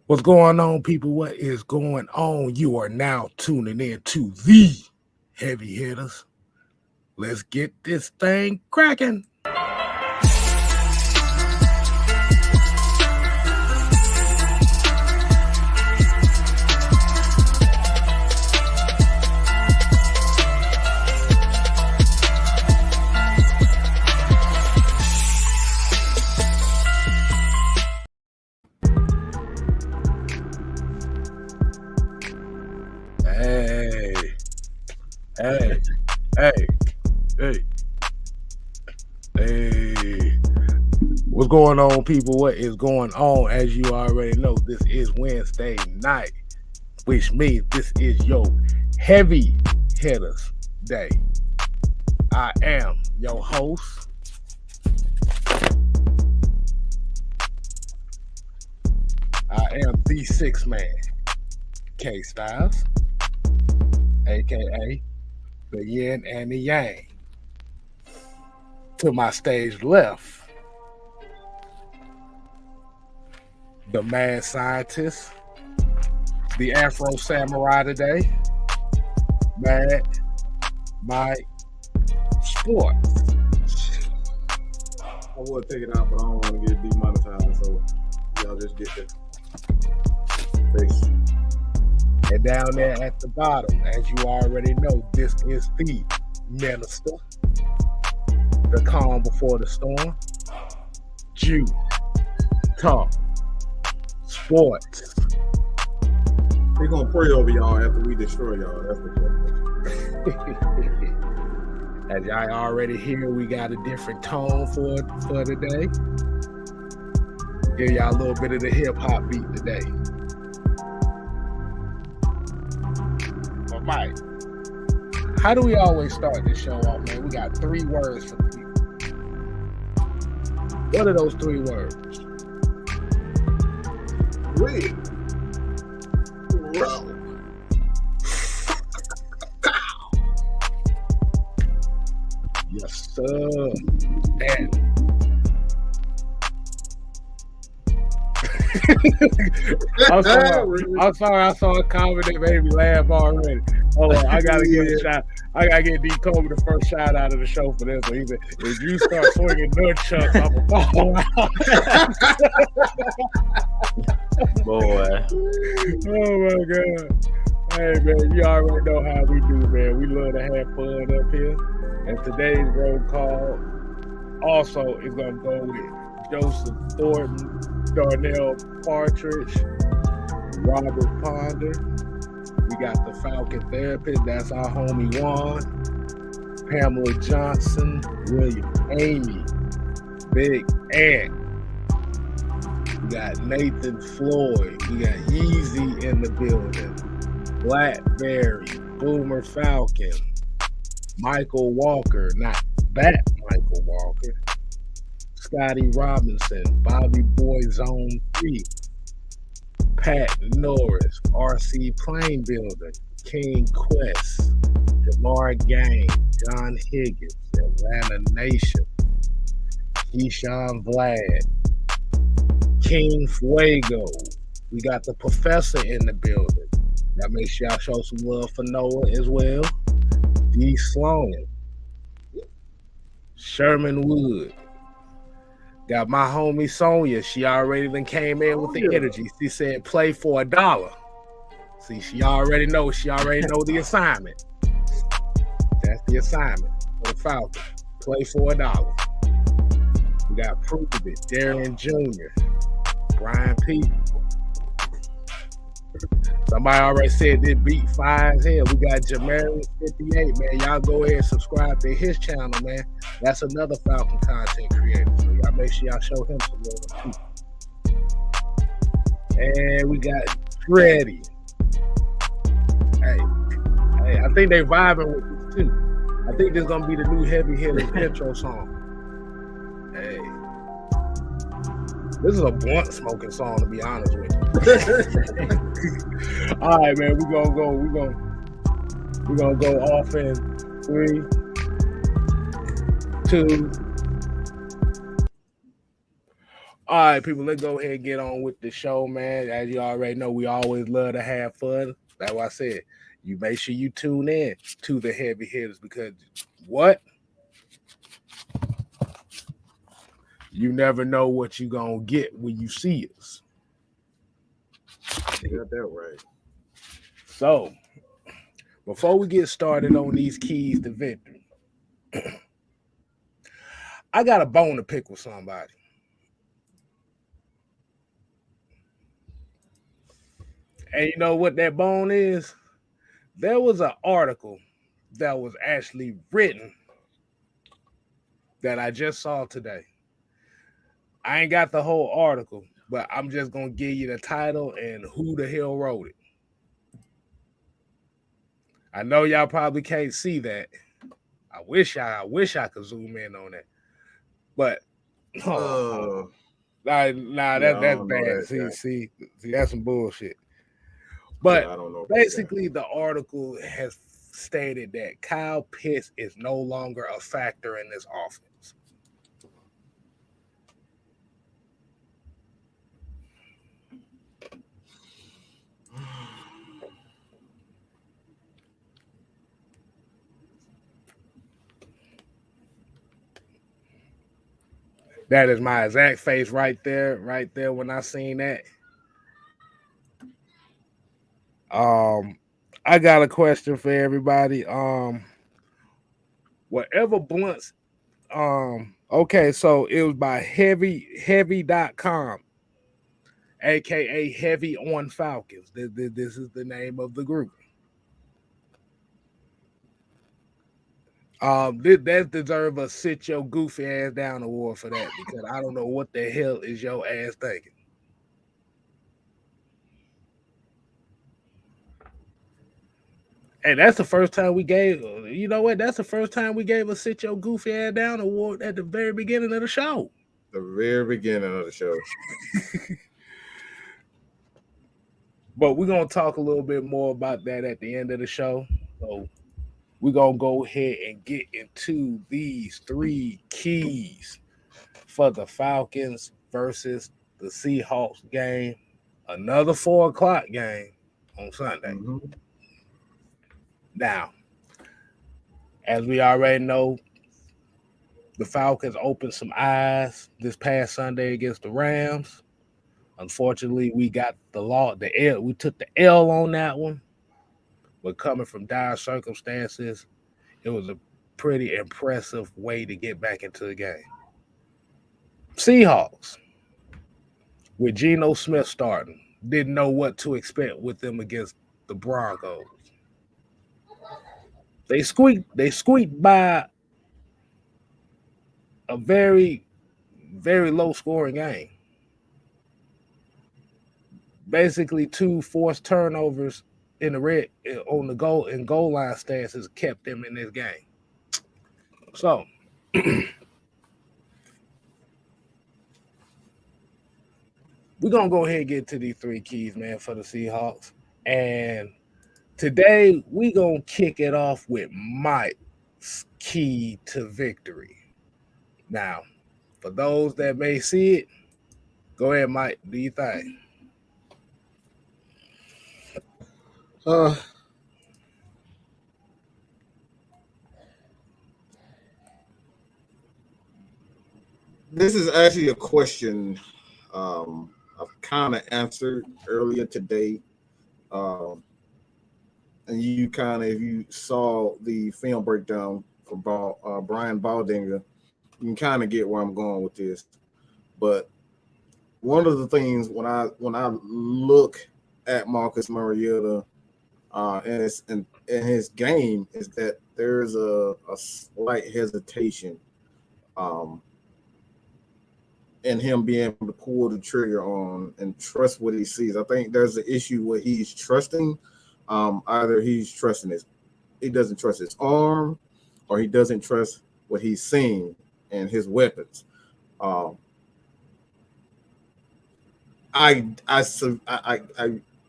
What's going on, people? What is going on? You are now tuning in to the Heavy Hitters. Let's get this thing cracking. Hey. What's going on, people? What is going on? As you already know, this is Wednesday night, which means this is your Heavy Hitters Day. I am your host. I am the sixth man, K Styles, aka the yin and the yang. To my stage left, the mad scientist, the Afro Samurai today, Mad Mike Sports. I would take it out, but I don't want to get demonetized, so y'all just get the face. And down there at the bottom, as you already know, this is the minister, the calm before the storm, Jew Talk Sports. We're going to pray over y'all after we destroy y'all. That's what As y'all already hear, we got a different tone for today. Give y'all a little bit of the hip-hop beat today. But Mike, how do we always start this show off, man? We got 3 words for the people. What are those 3 words? Red. Roll. Yes, sir. And I'm sorry. I saw a comment that made me laugh already. Oh, I gotta give a shout. I gotta get D Kobe the first shout out of the show for this one. He said, "If you start swinging nunchucks, I'm a fall out." Boy. Oh my God. Hey man, you already know how we do, man. We love to have fun up here. And today's roll call also is gonna go with Joseph Thornton, Darnell Partridge, Robert Ponder. We got the Falcon Therapist, that's our homie Juan, Pamela Johnson, William Amy, Big Ant. We got Nathan Floyd. We got Yeezy in the building, Blackberry, Boomer Falcon, Michael Walker, not that Michael Walker, Scotty Robinson, Bobby Boy Zone 3, Pat Norris, RC Plane Building, King Quest, Jamar Gang, John Higgins, Atlanta Nation, Keyshawn Vlad, King Fuego. We got the professor in the building. Y'all make sure y'all show some love for Noah as well. D. Sloan, Sherman Wood. Got my homie Sonia. She already then came in with the energy. She said, "Play for $1." See, she already know the assignment. That's the assignment for the Falcons. Play for $1. We got Prove It, Darian Jr., Brian People. Somebody already said this beat fire as hell. We got Jamarius 58, man. Y'all go ahead and subscribe to his channel, man. That's another Falcon content creator. So y'all make sure y'all show him some love too. And we got Freddie. Hey, I think they vibing with this too. I think this is gonna be the new Heavy Hitters intro song. Hey. This is a blunt smoking song, to be honest with you. All right, man. We're gonna go off in 3, 2. All right, people, let's go ahead and get on with the show, man. As you already know, we always love to have fun. That's why I said you make sure you tune in to the heavy hitters because what? You never know what you're going to get when you see us. You got that right. So, before we get started on these keys to victory, I got a bone to pick with somebody. And you know what that bone is? There was an article that was actually written that I just saw today. I ain't got the whole article, but I'm just gonna give you the title and who the hell wrote it. I know y'all probably can't see that. I wish I could zoom in on that. But Uh, nah, yeah, I that's don't know bad. that guy. See, that's some bullshit. Yeah, But I don't know that basically, the article has stated that Kyle Pitts is no longer a factor in this offense. That is my exact face right there when I seen that. I got a question for everybody. Whatever blunts, okay, so it was by heavy.com, aka Heavy on Falcons. This is the name of the group. That deserve a sit your goofy ass down award for that because I don't know what the hell is your ass thinking. And that's the first time we gave. You know what? That's the first time we gave a sit your goofy ass down award at the very beginning of the show. The very beginning of the show. But we're gonna talk a little bit more about that at the end of the show. So we're gonna go ahead and get into these three keys for the Falcons versus the Seahawks game. Another 4 o'clock game on Sunday. Mm-hmm. Now, as we already know, the Falcons opened some eyes this past Sunday against the Rams. Unfortunately, we got the L. We took the L on that one. But coming from dire circumstances, it was a pretty impressive way to get back into the game. Seahawks, with Geno Smith starting, didn't know what to expect with them against the Broncos. They squeaked by a very, very low scoring game. Basically, 2 forced turnovers in the red on the goal line stances kept them in this game. So we're gonna go ahead and get to these three keys, man, for the Seahawks. And today we're gonna kick it off with Mike's key to victory. Now, for those that may see it, go ahead, Mike. Do you think? This is actually a question I've kind of answered earlier today. And you kind of, if you saw the film breakdown from Brian Baldinger, you can kind of get where I'm going with this. But one of the things when I look at Marcus Mariota and his game is that there's a slight hesitation in him being able to pull the trigger on and trust what he sees. I think there's an issue where he's trusting. Either he doesn't trust his arm, or he doesn't trust what he's seeing and his weapons. I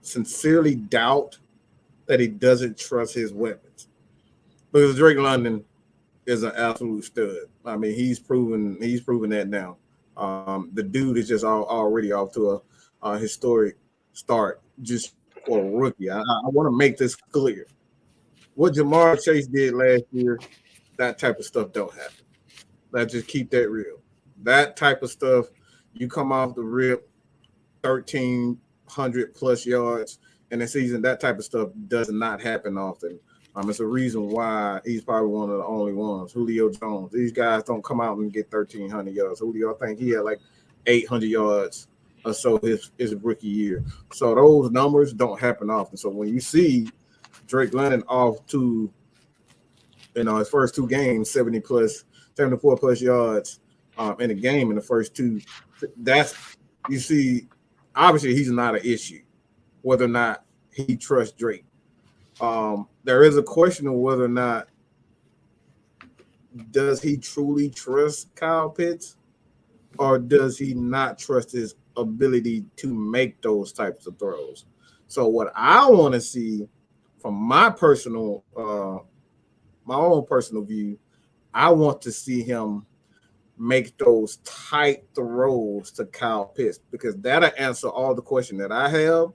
sincerely doubt that he doesn't trust his weapons, because Drake London is an absolute stud. I mean, he's proven that now. The dude is just already off to a historic start just for a rookie. I want to make this clear. What Jamar Chase did last year, that type of stuff don't happen. Let's just keep that real. That type of stuff, you come off the rip, 1,300 plus yards in a season. That type of stuff does not happen often. It's a reason why he's probably one of the only ones. Julio Jones. These guys don't come out and get 1,300 yards. Julio, I think he had like 800 yards or so his rookie year. So those numbers don't happen often. So when you see Drake London off to, his first two games, 74 plus yards in a game in the first two, you see, obviously he's not an issue, whether or not he trusts Drake. There is a question of whether or not does he truly trust Kyle Pitts, or does he not trust his ability to make those types of throws? So what I want to see from my own personal view, I want to see him make those tight throws to Kyle Pitts, because that'll answer all the question that I have.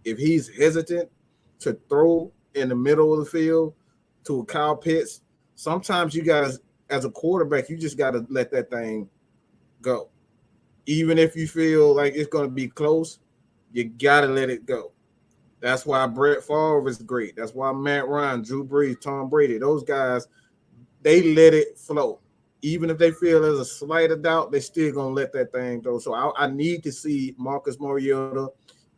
If he's hesitant to throw in the middle of the field to Kyle Pitts, sometimes you guys, as a quarterback, you just got to let that thing go. Even if you feel like it's going to be close, you got to let it go. That's why Brett Favre is great. That's why Matt Ryan, Drew Brees, Tom Brady, those guys, they let it flow. Even if they feel there's a slight of doubt, they still going to let that thing go. So I need to see Marcus Mariota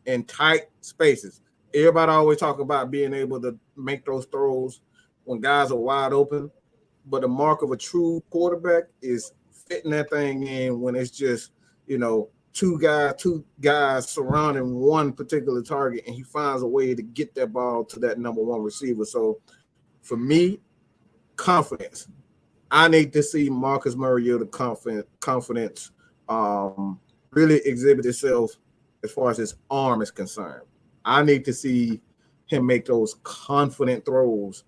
in tight spaces. Everybody always talk about being able to make those throws when guys are wide open, but the mark of a true quarterback is fitting that thing in when it's just, two guys surrounding one particular target, and he finds a way to get that ball to that number one receiver. So for me, confidence. I need to see Marcus Mariota confidence really exhibit itself as far as his arm is concerned. I need to see him make those confident throws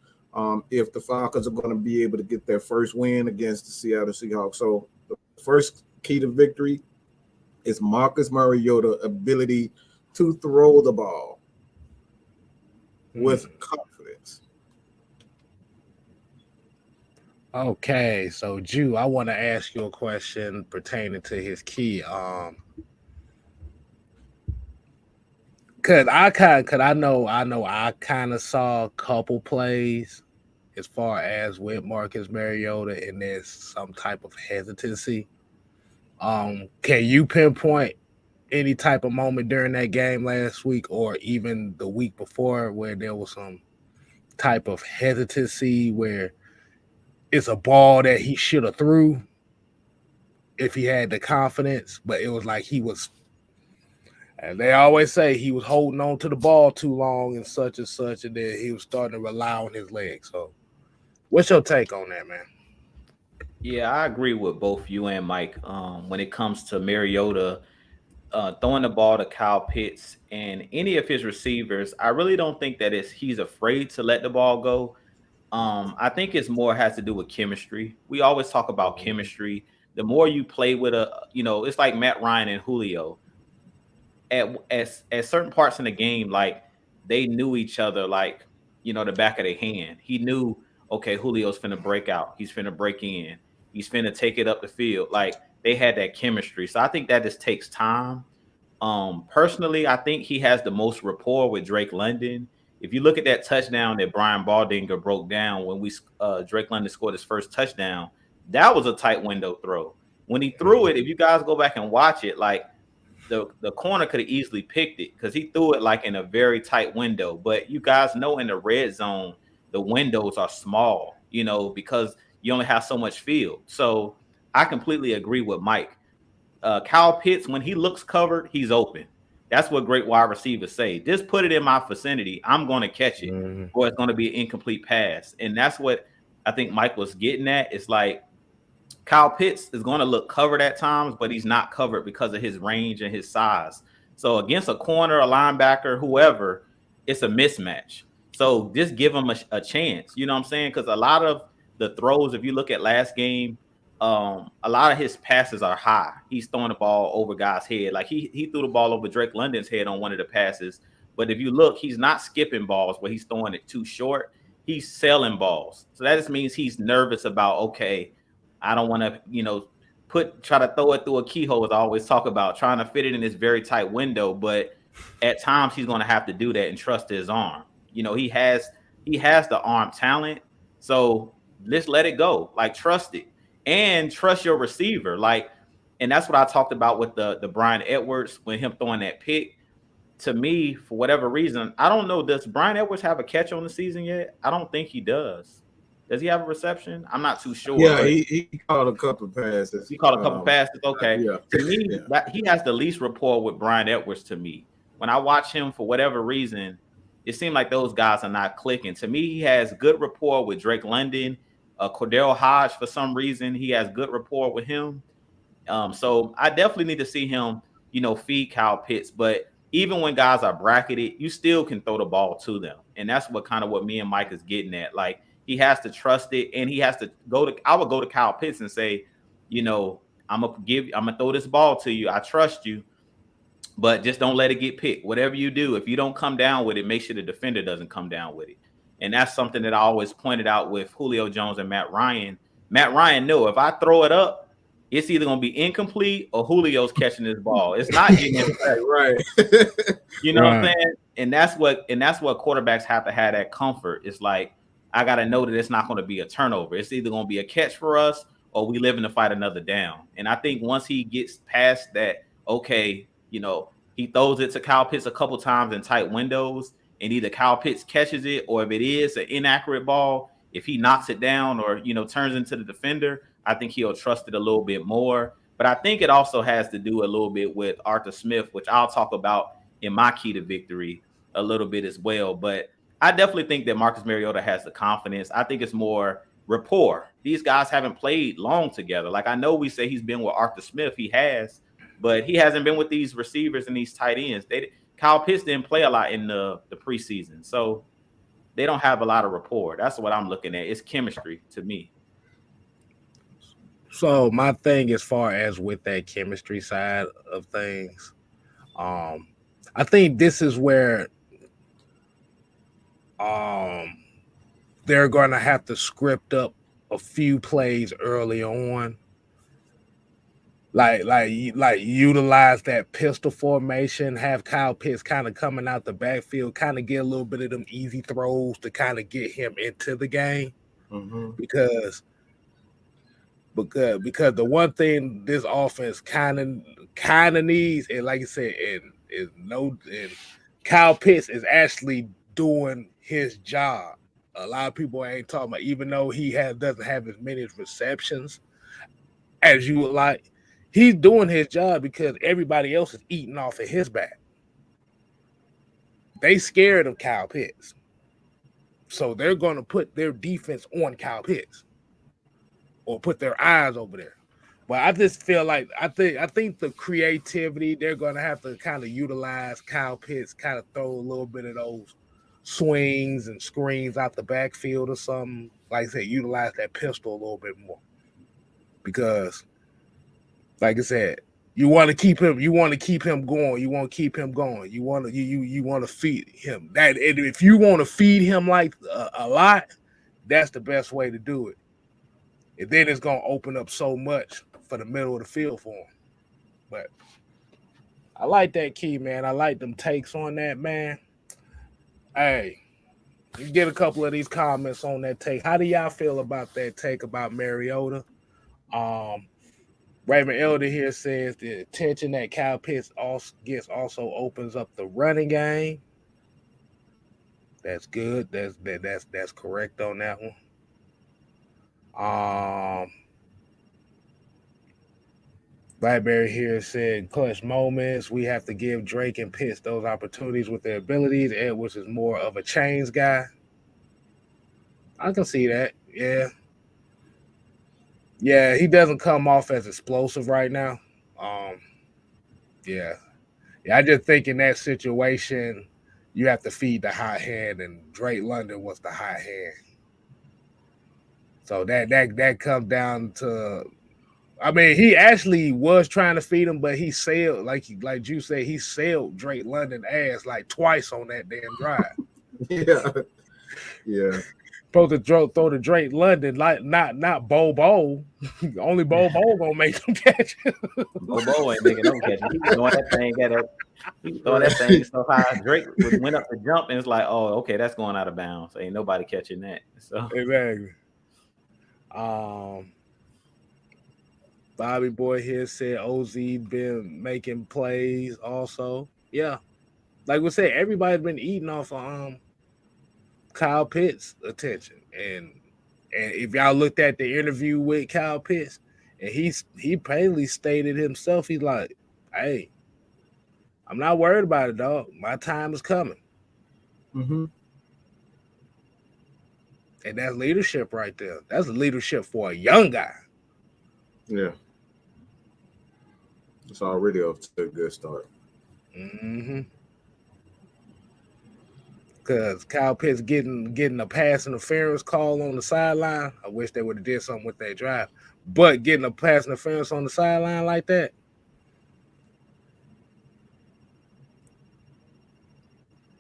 if the Falcons are going to be able to get their first win against the Seattle Seahawks. So the first key to victory is Marcus Mariota's ability to throw the ball with confidence. Okay, so Jew, I want to ask you a question pertaining to his key. Cause I kind of saw a couple plays as far as with Marcus Mariota, and there's some type of hesitancy. Can you pinpoint any type of moment during that game last week or even the week before where there was some type of hesitancy where it's a ball that he should have threw if he had the confidence, but it was like he was, and they always say he was holding on to the ball too long and such, and then he was starting to rely on his legs. So what's your take on that, man? Yeah, I agree with both you and Mike. When it comes to Mariota throwing the ball to Kyle Pitts and any of his receivers, I really don't think that he's afraid to let the ball go. I think it's more has to do with chemistry. We always talk about chemistry. The more you play with it's like Matt Ryan and Julio. At certain parts in the game, like they knew each other, like the back of their hand. He knew, okay, Julio's finna break out. He's finna break in. He's finna take it up the field. Like they had that chemistry. So I think that just takes time. Personally, I think he has the most rapport with Drake London. If you look at that touchdown that Brian Baldinger broke down when Drake London scored his first touchdown, that was a tight window throw. When he threw it, if you guys go back and watch it, like the corner could have easily picked it because he threw it like in a very tight window. But you guys know in the red zone, the windows are small, because you only have so much field. So I completely agree with Mike. Kyle Pitts, when he looks covered, he's open. That's what great wide receivers say. Just put it in my vicinity. I'm going to catch it, or it's going to be an incomplete pass. And that's what I think Mike was getting at. It's like Kyle Pitts is going to look covered at times, but he's not covered because of his range and his size. So against a corner, a linebacker, whoever, it's a mismatch. So just give him a chance. You know what I'm saying? Because a lot of the throws, if you look at last game, a lot of his passes are high. He's throwing the ball over guys' head. Like he threw the ball over Drake London's head on one of the passes. But if you look, he's not skipping balls where he's throwing it too short. He's selling balls. So that just means he's nervous about, okay, I don't want to, try to throw it through a keyhole, as I always talk about, trying to fit it in this very tight window. But at times he's going to have to do that and trust his arm. He has the arm talent. So let's let it go. Like, trust it. And trust your receiver. Like, and that's what I talked about with the Brian Edwards when him throwing that pick. To me, for whatever reason, I don't know. Does Brian Edwards have a catch on the season yet? I don't think he does. Does he have a reception? I'm not too sure. Yeah, he caught a couple passes. He caught a couple passes. Okay. Yeah. To me, he has the least rapport with Brian Edwards to me. When I watch him, for whatever reason, it seemed like those guys are not clicking. To me, he has good rapport with Drake London. Cordell Hodge, for some reason, he has good rapport with him. So I definitely need to see him, feed Kyle Pitts. But even when guys are bracketed, you still can throw the ball to them. And that's what me and Mike is getting at. Like, he has to trust it, and he has to I would go to Kyle Pitts and say, I'm gonna throw this ball to you. I trust you, but just don't let it get picked. Whatever you do, if you don't come down with it, make sure the defender doesn't come down with it. And that's something that I always pointed out with Julio Jones and Matt Ryan. Matt Ryan knew if I throw it up, it's either going to be incomplete or Julio's catching this ball. It's not getting it right. You know what I'm saying? And that's what quarterbacks have to have, that comfort. It's like, I got to know that it's not going to be a turnover. It's either going to be a catch for us or we live in to fight another down. And I think once he gets past that, okay, he throws it to Kyle Pitts a couple times in tight windows, and either Kyle Pitts catches it, or if it is an inaccurate ball, if he knocks it down or, turns into the defender, I think he'll trust it a little bit more. But I think it also has to do a little bit with Arthur Smith, which I'll talk about in my key to victory a little bit as well. But I definitely think that Marcus Mariota has the confidence. I think it's more rapport. These guys haven't played long together. Like, I know we say he's been with Arthur Smith. He has, but he hasn't been with these receivers and these tight ends. Kyle Pitts didn't play a lot in the preseason. So they don't have a lot of rapport. That's what I'm looking at. It's chemistry to me. So my thing, as far as with that chemistry side of things, I think this is where they're going to have to script up a few plays early on, like utilize that pistol formation, have Kyle Pitts kind of coming out the backfield, kind of get a little bit of them easy throws to kind of get him into the game, because the one thing this offense kind of needs, and like you said, and Kyle Pitts is actually doing his job. A lot of people ain't talking about, even though he doesn't have as many receptions as you would like, he's doing his job because everybody else is eating off of his back. They scared of Kyle Pitts, so they're going to put their defense on Kyle Pitts or put their eyes over there. But I just feel like I think the creativity, they're going to have to kind of utilize Kyle Pitts, kind of throw a little bit of those swings and screens out the backfield or something. Like I said, utilize that pistol a little bit more, because, like I said, you want to keep him. You want to keep him going. You want to keep him going. You want to feed him. That, and if you want to feed him like a lot, that's the best way to do it. And then it's gonna open up so much for the middle of the field for him. But I like that, Key, man. I like them takes on that, man. Hey, you get a couple of these comments on that take. How do y'all feel about that take about Mariota? Raymond Elder here says the attention that Kyle Pitts gets also opens up the running game. That's good. That's correct on that one. Blackberry here said clutch moments. We have to give Drake and Pitts those opportunities with their abilities. Edwards is more of a chains guy. I can see that. Yeah, he doesn't come off as explosive right now. Yeah, I just think in that situation, you have to feed the hot hand, and Drake London was the hot hand. So that comes down to I mean, he actually was trying to feed him, but he sailed like you said, he sailed Drake London ass like twice on that damn drive. Yeah. Supposed to throw to Drake London, like not Bobo. Only Bobo gonna make them catch. Bobo ain't making no catches. He was throwing that thing he was throwing that thing so high. Drake went up to jump, and it's like, oh, okay, that's going out of bounds. Ain't nobody catching that. So exactly. Bobby Boy here said OZ been making plays also. Yeah. Like we said, everybody's been eating off of Kyle Pitts' attention. And if y'all looked at the interview with Kyle Pitts, and he plainly stated himself, he's like, hey, I'm not worried about it, dog. My time is coming. Mm-hmm. And that's leadership right there. That's leadership for a young guy. Yeah. It's already off to a good start. Mm-hmm. Because Kyle Pitts getting a pass interference call on the sideline. I wish they would have did something with that drive. But getting a pass interference on the sideline like that,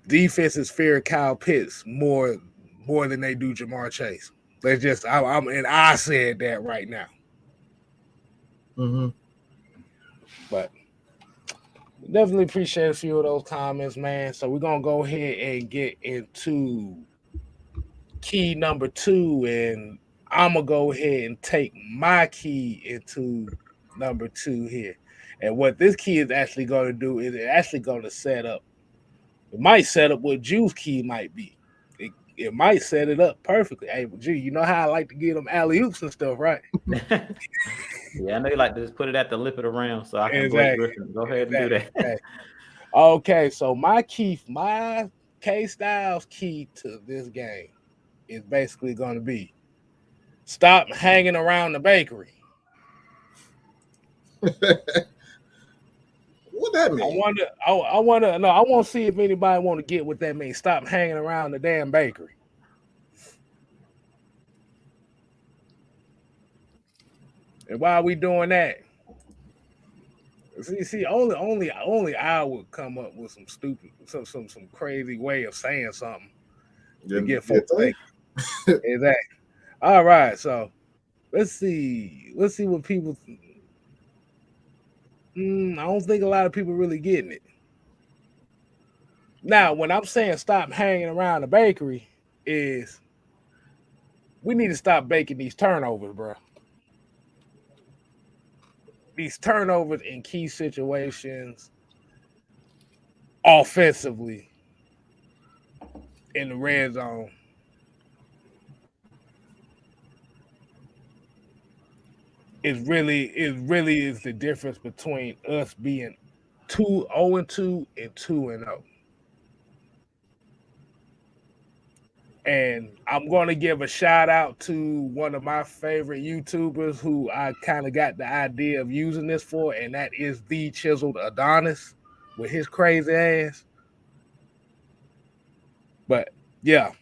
defenses fear Kyle Pitts more than they do Jamar Chase. Let's just I said that right now. Mm-hmm. But definitely appreciate a few of those comments, man. So we're gonna go ahead and get into key number 2, and I'm gonna go ahead and take my key into number 2 here. And what this key is actually going to do is it's actually going to set up. It might set up what Juice key might be. It might set it up perfectly. Hey, G, you know how I like to get them alley-oops and stuff, right? Yeah, I know you like to just put it at the lip of the rim so I can break Griffin. Go ahead and do that. Okay, so my K-Styles key to this game is basically going to be stop hanging around the bakery. What that mean? I want to see if anybody want to get what that means. Stop hanging around the damn bakery. And why are we doing that? See, only I would come up with some stupid, some crazy way of saying something to get folks thinking. Exactly. All right, so let's see what people. I don't think a lot of people really getting it. Now, when I'm saying stop hanging around the bakery, is we need to stop baking these turnovers, bro. These turnovers in key situations, offensively, in the red zone. It really is the difference between us being 0-2 and 2-0. And I'm going to give a shout out to one of my favorite YouTubers who I kind of got the idea of using this for, and that is the Chiseled Adonis with his crazy ass. But yeah,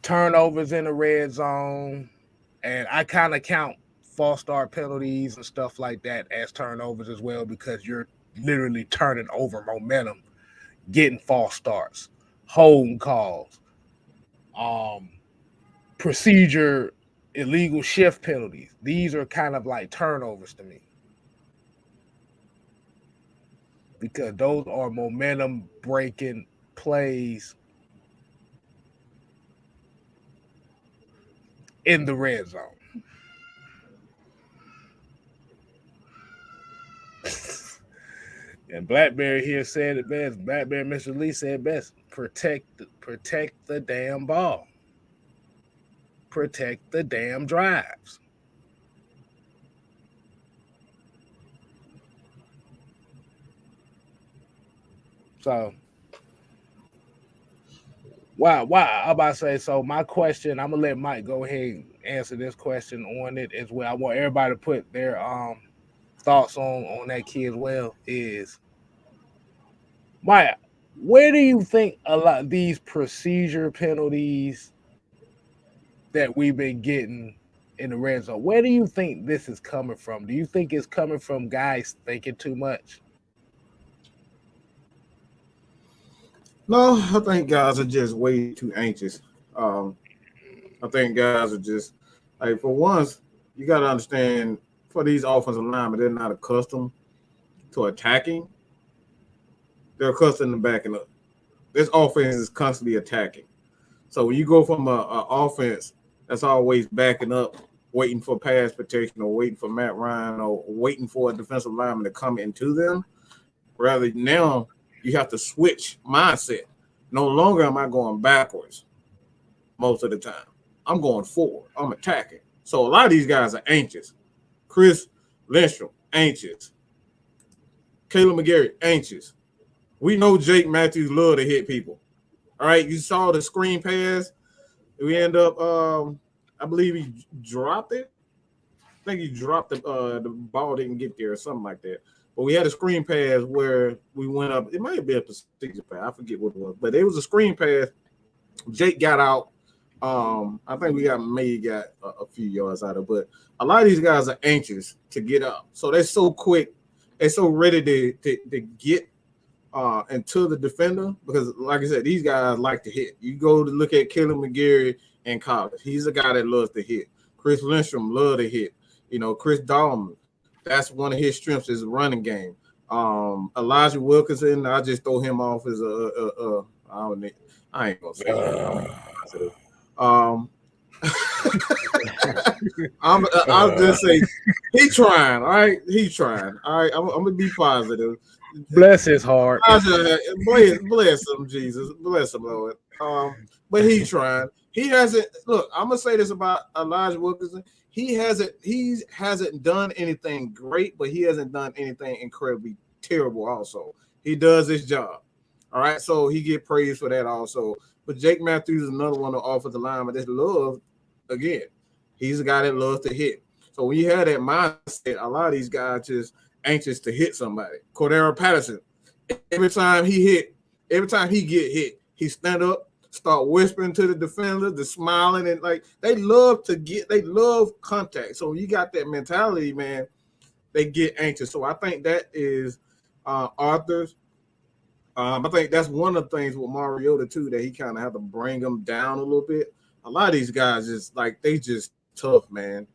turnovers in the red zone. And I kind of count false start penalties and stuff like that as turnovers as well, because you're literally turning over momentum, getting false starts, holding calls, procedure, illegal shift penalties. These are kind of like turnovers to me, because those are momentum breaking plays in the red zone. And Blackberry here said it best. Blackberry Mr. Lee said best. Protect the damn ball. Protect the damn drives. So Why? I'm about to say, so my question, I'm gonna let Mike go ahead and answer this question on it as well. I want everybody to put their thoughts on that key as well. Is Mike, where do you think a lot of these procedure penalties that we've been getting in the red zone. Where do you think this is coming from? Do you think it's coming from guys thinking too much? No, I think guys are just way too anxious. Um, I think guys are just like for once, you got to understand for these offensive linemen, they're not accustomed to attacking. They're accustomed to backing up. This offense is constantly attacking. So when you go from a offense that's always backing up, waiting for pass protection or waiting for Matt Ryan or waiting for a defensive lineman to come into them, rather now you have to switch mindset. No longer am I going backwards most of the time. I'm going forward. I'm attacking. So a lot of these guys are anxious. Chris Lindstrom, anxious. Caleb McGarry, anxious. We know Jake Matthews love to hit people. All right, you saw the screen pass. We end up, I believe he dropped it. I think he dropped the ball didn't get there or something like that. But we had a screen pass where we went up. It might have been a procedure pass. I forget what it was. But it was a screen pass. Jake got out. I think we got a few yards out of it. But a lot of these guys are anxious to get up. So they're so quick. They're so ready to get into the defender because, like I said, these guys like to hit. You go to look at Caleb McGarry in college. He's a guy that loves to hit. Chris Lindstrom loves to hit. You know, Chris Dahlman, that's one of his strengths is running game. Elijah Wilkinson, I just throw him off as I ain't gonna say positive. I'll just say he's trying. All right, he's trying. All right, I'm gonna be positive. Bless his heart. Bless him, Jesus. Bless him, Lord. But he's trying. He hasn't. Look, I'm gonna say this about Elijah Wilkinson. He hasn't done anything great, but he hasn't done anything incredibly terrible. Also, he does his job. All right, so he get praised for that also. But Jake Matthews is another one of the offensive linemen that love. Again, he's a guy that loves to hit. So when you have that mindset, a lot of these guys just anxious to hit somebody. Cordero Patterson, every time he get hit, he stand up, start whispering to the defender, the smiling, and like they love contact. So you got that mentality, man. They get anxious. So I think that is Arthur's. I think that's one of the things with Mariota too that he kind of have to bring them down a little bit. A lot of these guys just like they just tough, man.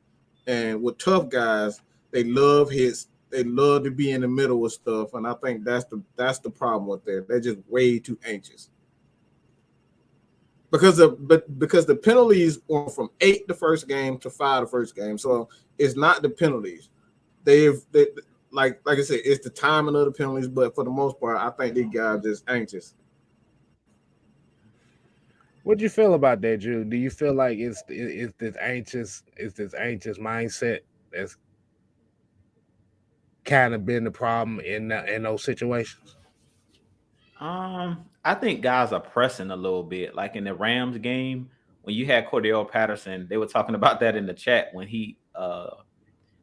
And with tough guys, they love hits. They love to be in the middle of stuff, and I think that's the problem with that. They're just way too anxious. Because the penalties were from 8 the first game to 5 the first game, so it's not the penalties. Like I said, it's the timing of the penalties, but for the most part, I think these guys just anxious. What do you feel about that, Drew? Do you feel like it's this anxious mindset that's kind of been the problem in those situations? I think guys are pressing a little bit. Like in the Rams game, when you had Cordell Patterson, they were talking about that in the chat when he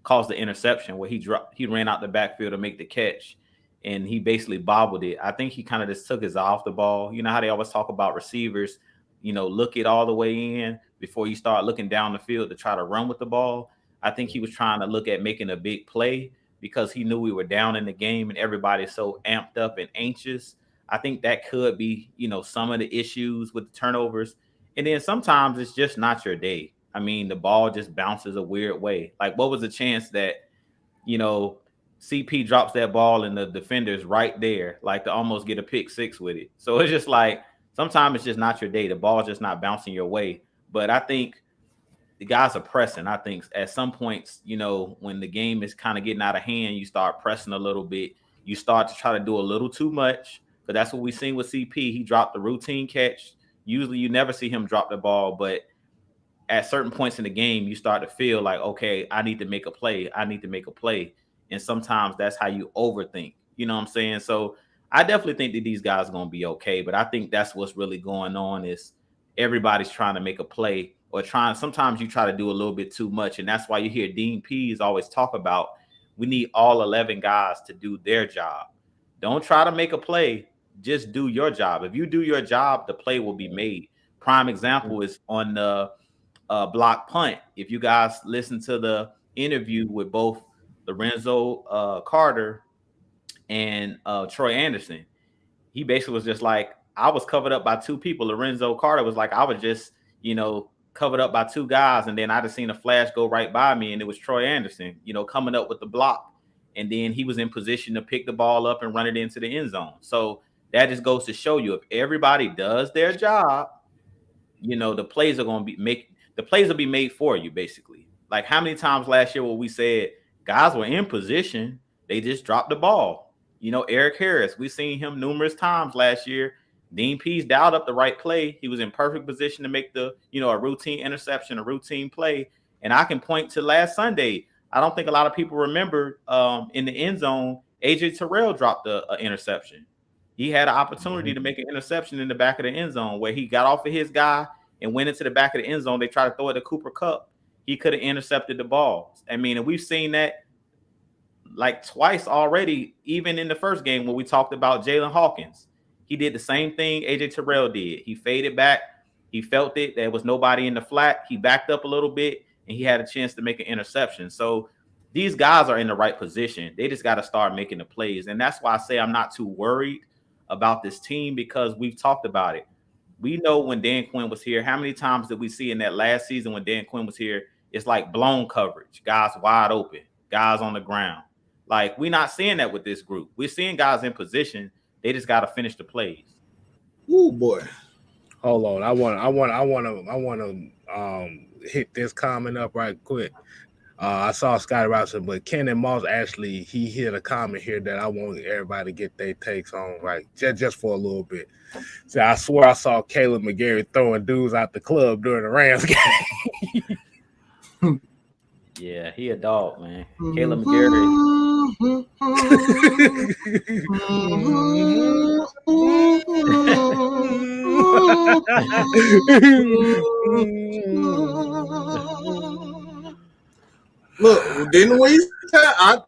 caused the interception where he ran out the backfield to make the catch and he basically bobbled it. I think he kind of just took his eye off the ball. You know how they always talk about receivers, look it all the way in before you start looking down the field to try to run with the ball. I think he was trying to look at making a big play because he knew we were down in the game and everybody's so amped up and anxious. I think that could be, some of the issues with the turnovers. And then sometimes it's just not your day. I mean, the ball just bounces a weird way. Like, what was the chance that, CP drops that ball and the defender's right there, like to almost get a pick six with it. So it's just like, sometimes it's just not your day. The ball's just not bouncing your way. But I think the guys are pressing. I think at some points, when the game is kind of getting out of hand, you start pressing a little bit. You start to try to do a little too much. But that's what we've seen with CP. He dropped the routine catch. Usually you never see him drop the ball, but at certain points in the game, you start to feel like, okay, I need to make a play. I need to make a play. And sometimes that's how you overthink. You know what I'm saying? So I definitely think that these guys are going to be okay. But I think that's what's really going on is everybody's trying to make a play or sometimes you try to do a little bit too much. And that's why you hear Dean Pease always talk about we need all 11 guys to do their job. Don't try to make a play. Just do your job. If you do your job, the play will be made. Prime example is on the block punt. If you guys listen to the interview with both Lorenzo Carter and Troy Anderson, he basically was just like, I was covered up by two people. Lorenzo Carter was like, I was just, covered up by two guys, and then I just seen a flash go right by me, and it was Troy Anderson, coming up with the block. And then he was in position to pick the ball up and run it into the end zone. So that just goes to show you, if everybody does their job, the plays are going to be made for you, basically. Like, how many times last year where we said guys were in position, they just dropped the ball? Eric Harris, we seen him numerous times last year. Dean Pease dialed up the right play. He was in perfect position to make a routine interception, a routine play. And I can point to last Sunday. I don't think a lot of people remember in the end zone, AJ Terrell dropped an interception. He had an opportunity to make an interception in the back of the end zone where he got off of his guy and went into the back of the end zone. They tried to throw it to Cooper Kupp. He could have intercepted the ball. I mean, and we've seen that like twice already, even in the first game when we talked about Jalen Hawkins. He did the same thing AJ Terrell did. He faded back. He felt it. There was nobody in the flat. He backed up a little bit, and he had a chance to make an interception. So these guys are in the right position. They just got to start making the plays. And that's why I say I'm not too worried about this team, because we've talked about it. We know when Dan Quinn was here, how many times did we see in that last season when Dan Quinn was here? It's like blown coverage, guys wide open, guys on the ground. Like, we're not seeing that with this group. We're seeing guys in position. They just got to finish the plays. Ooh, boy. Hold on. I want to hit this comment up right quick. I saw Scotty Robinson, but Kenan Moss actually, he hit a comment here that I want everybody to get their takes on, right? Just for a little bit. So I swear I saw Caleb McGarry throwing dudes out the club during the Rams game. Yeah, he a dog, man. Caleb McGarry. Look, didn't we? I've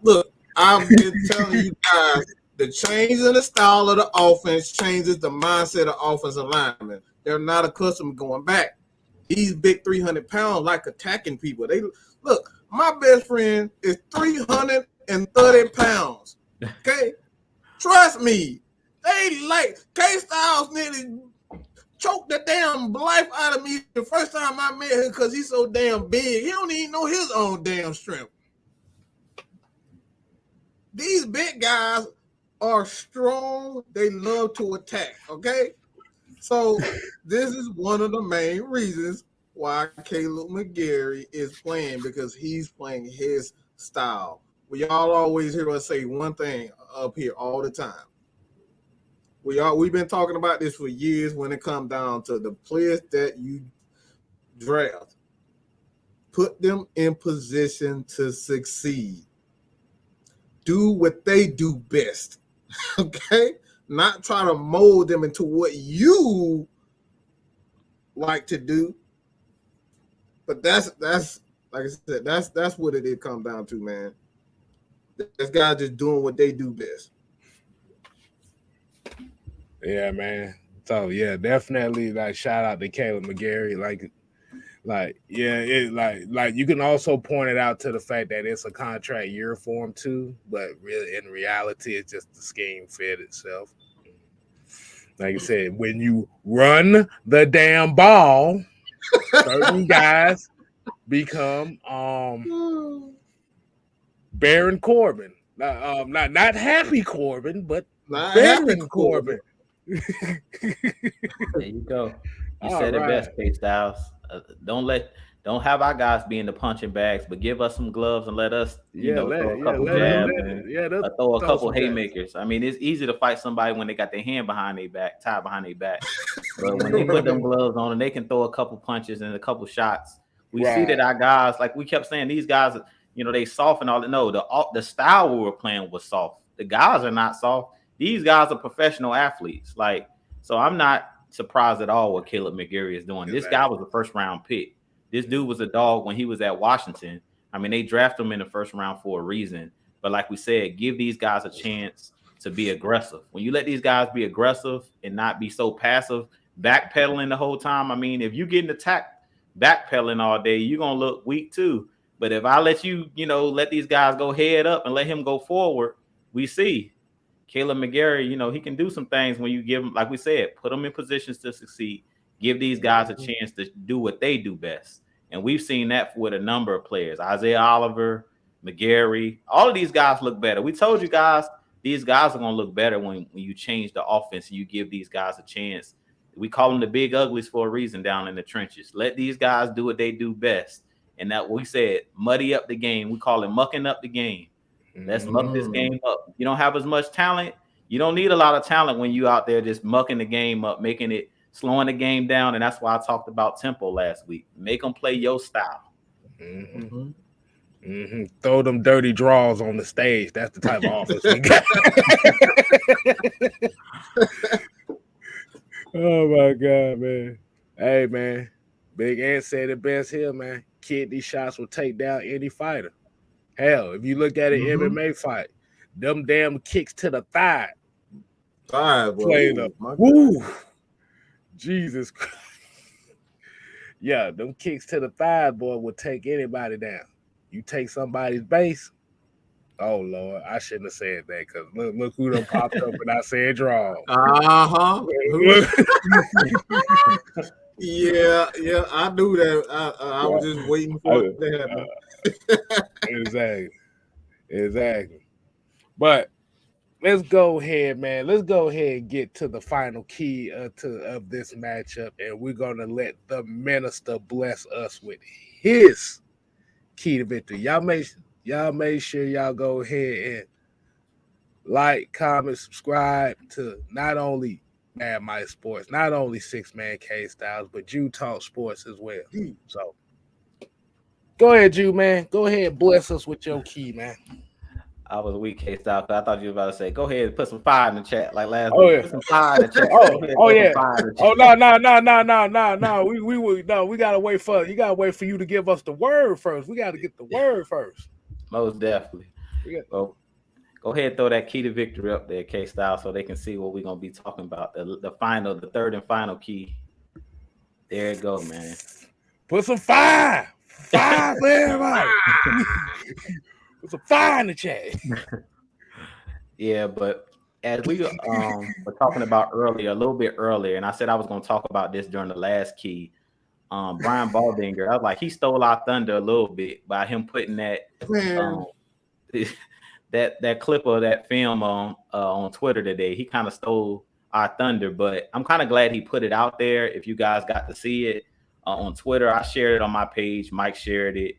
been telling you guys, the change in the style of the offense changes the mindset of offensive linemen. They're not accustomed to going back. These big 300 pounds like attacking people. They look. My best friend is 330 pounds. Okay, trust me. They like K-Styles nearly choked the damn life out of me the first time I met him because he's so damn big. He don't even know his own damn strength. These big guys are strong. They love to attack. Okay, so this is one of the main reasons why Caleb McGarry is playing, because he's playing his style. We all always hear us say one thing up here all the time. We've been talking about this for years when it comes down to the players that you draft. Put them in position to succeed. Do what they do best. Okay? Not try to mold them into what you like to do. But that's like I said, that's what it did come down to, man. This guy just doing what they do best. Yeah, man. So yeah, definitely like shout out to Caleb McGarry. Like you can also point it out to the fact that it's a contract year for him too, but really in reality, it's just the scheme fit itself. Like I said, when you run the damn ball, certain guys become Baron Corbin. Not Happy Corbin, but Not Baron Happy Corbin. There you go. You All said it right. best, K-Styles. Don't have our guys be in the punching bags, but give us some gloves and let us, throw a couple jabs and throw a couple haymakers. I mean, it's easy to fight somebody when they got their hand behind their back, tied behind their back. But when they put them gloves on and they can throw a couple punches and a couple shots, we see that our guys, like we kept saying, these guys, they soft and all that. No, the style we were playing was soft. The guys are not soft. These guys are professional athletes. So I'm not surprised at all what Caleb McGarry is doing. This guy was a first round pick. This dude was a dog when he was at Washington. I mean, they drafted him in the first round for a reason. But like we said, give these guys a chance to be aggressive. When you let these guys be aggressive and not be so passive, backpedaling the whole time, I mean, if you're getting attacked backpedaling all day, you're gonna look weak too. But if I let you, let these guys go head up and let him go forward, we see Caleb McGarry, he can do some things when you give him, like we said, put them in positions to succeed, give these guys a chance to do what they do best. And we've seen that with a number of players. Isaiah Oliver, McGarry, all of these guys look better. We told you guys, these guys are going to look better when you change the offense and you give these guys a chance. We call them the big uglies for a reason down in the trenches. Let these guys do what they do best. And that we said, muddy up the game. We call it mucking up the game. Let's muck this game up. You don't have as much talent. You don't need a lot of talent when you out there just mucking the game up, making it, slowing the game down. And that's why I talked about tempo last week. Make them play your style. Throw them dirty draws on the stage. That's the type of offense we got. Oh my God, man. Hey, man. Big Ant said it best here, man. Kidney shots will take down any fighter. Hell, if you look at an MMA fight, them damn kicks to the thigh. Playing up. Woo! Jesus Christ. Yeah, them kicks to the thigh, boy, will take anybody down. You take somebody's base. Oh Lord, I shouldn't have said that because look who done popped up and I said draw. Yeah, I knew that. I was just waiting for it to happen. Exactly. But let's go ahead, man. Let's go ahead and get to the final key of this matchup, and we're gonna let the minister bless us with his key to victory. Y'all make sure y'all go ahead and like, comment, subscribe to not only Mad Mike Sports, not only Six Man K Styles, but Jew Talk Sports as well. So go ahead, Jew, man. Go ahead and bless us with your key, man. I was weak, K Style, because I thought you were about to say, go ahead and put some fire in the chat like last week. Yeah. Put some fire in the chat. No. We gotta wait for you to give us the word first. We gotta get the word first. Most definitely. Well, go ahead and throw that key to victory up there, K Style, so they can see what we're gonna be talking about. The third and final key. There it go, man. Put some fire for everybody. Put some fire in the chat. Yeah, but as we were talking about a little bit earlier, and I said I was gonna talk about this during the last key. Brian Baldinger, I was like, he stole our thunder a little bit by him putting that that clip of that film on Twitter today. He kind of stole our thunder, but I'm kind of glad he put it out there. If you guys got to see it on Twitter, I shared it on my page. Mike shared it.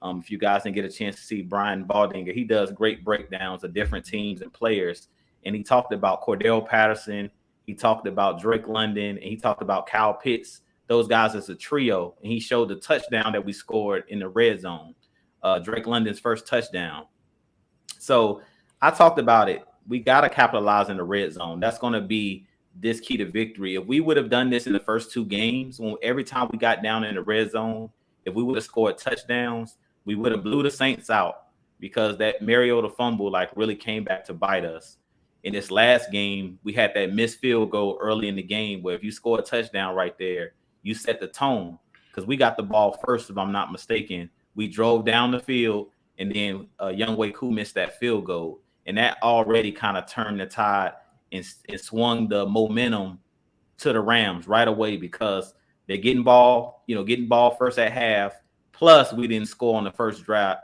If you guys didn't get a chance to see Brian Baldinger, he does great breakdowns of different teams and players. And he talked about Cordell Patterson. He talked about Drake London, and he talked about Kyle Pitts. Those guys as a trio. And he showed the touchdown that we scored in the red zone, Drake London's first touchdown. So I talked about it. We got to capitalize in the red zone. That's going to be this key to victory. If we would have done this in the first two games, every time we got down in the red zone, if we would have scored touchdowns, we would have blew the Saints out because that Mariota fumble really came back to bite us. In this last game, we had that missed field goal early in the game where if you score a touchdown right there, you set the tone because we got the ball first, if I'm not mistaken. We drove down the field, and then Younghoe Koo missed that field goal. And that already kind of turned the tide and swung the momentum to the Rams right away because they're getting ball first at half. Plus, we didn't score on the first drive.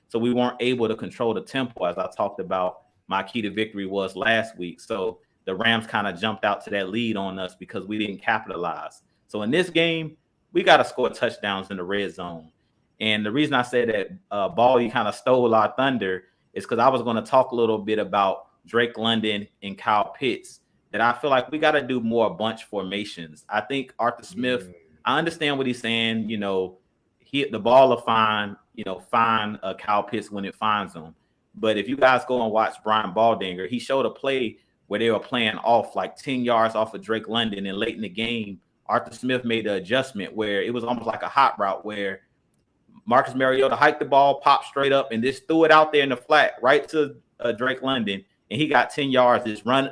So we weren't able to control the tempo, as I talked about. My key to victory was last week. So the Rams kind of jumped out to that lead on us because we didn't capitalize. So in this game, we got to score touchdowns in the red zone. And the reason I said that Ball, kind of stole our thunder is because I was going to talk a little bit about Drake London and Kyle Pitts, that I feel like we got to do more bunch formations. I think Arthur Smith, I understand what he's saying. The ball will find Kyle Pitts when it finds him. But if you guys go and watch Brian Baldinger, he showed a play where they were playing off 10 yards off of Drake London, and late in the game, Arthur Smith made an adjustment where it was almost like a hot route where Marcus Mariota hiked the ball, popped straight up, and just threw it out there in the flat right to Drake London, and he got 10 yards.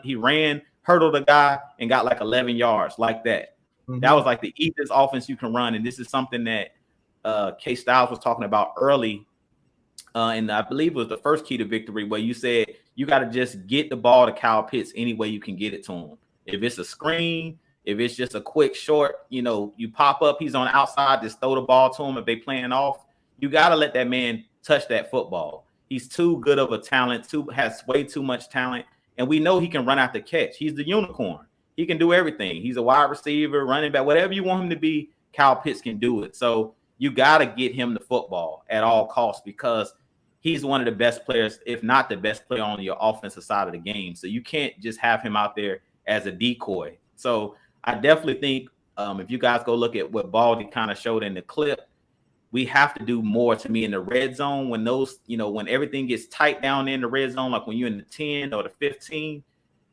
He ran, hurdled a guy, and got 11 yards like that. That was like the easiest offense you can run. And this is something that K Styles was talking about early. And I believe it was the first key to victory, where you said you got to just get the ball to Kyle Pitts any way you can get it to him. If it's a screen, if it's just a quick short, you pop up, he's on the outside, just throw the ball to him. If they playing off, you got to let that man touch that football. He's too good of a talent, has way too much talent. And we know he can run out the catch. He's the unicorn. He can do everything. He's a wide receiver, running back, whatever you want him to be, Kyle Pitts can do it. So you got to get him the football at all costs, because he's one of the best players, if not the best player on your offensive side of the game. So you can't just have him out there as a decoy. So I definitely think if you guys go look at what Baldy kind of showed in the clip, we have to do more, to me, in the red zone when those, when everything gets tight down in the red zone, like when you're in the 10 or the 15,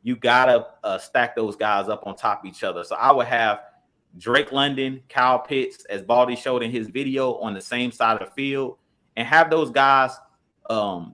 you got to stack those guys up on top of each other. So I would have Drake London, Kyle Pitts, as Baldy showed in his video, on the same side of the field, and have those guys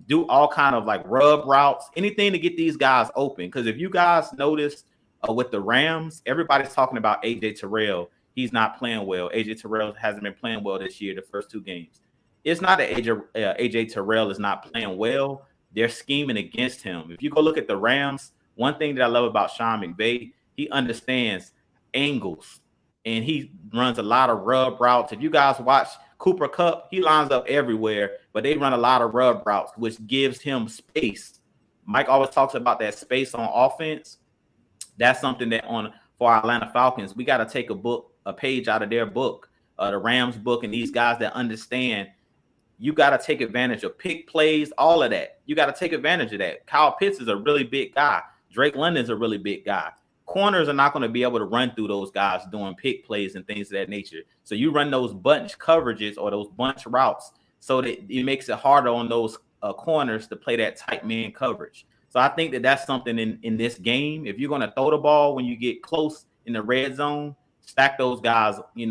do all kind of like rub routes, anything to get these guys open. Because if you guys notice with the Rams, everybody's talking about AJ Terrell. He's not playing well. AJ Terrell hasn't been playing well this year, the first 2 games. It's not that AJ Terrell is not playing well. They're scheming against him. If you go look at the Rams, one thing that I love about Sean McVay, he understands angles, and he runs a lot of rub routes. If you guys watch Cooper Kupp, he lines up everywhere, but they run a lot of rub routes, which gives him space. Mike always talks about that space on offense. That's something that for our Atlanta Falcons, we got to take a page out of their book, the Rams book, and these guys that understand you got to take advantage of pick plays, all of that. You got to take advantage of that. Kyle Pitts is a really big guy. Drake London's a really big guy. Corners are not going to be able to run through those guys doing pick plays and things of that nature. So you run those bunch coverages or those bunch routes so that it makes it harder on those corners to play that tight man coverage. So I think that that's something in this game. If you're going to throw the ball when you get close in the red zone, stack those guys, in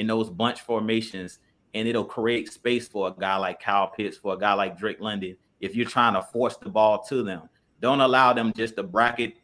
those bunch formations, and it'll create space for a guy like Kyle Pitts, for a guy like Drake London. If you're trying to force the ball to them, don't allow them just to bracket,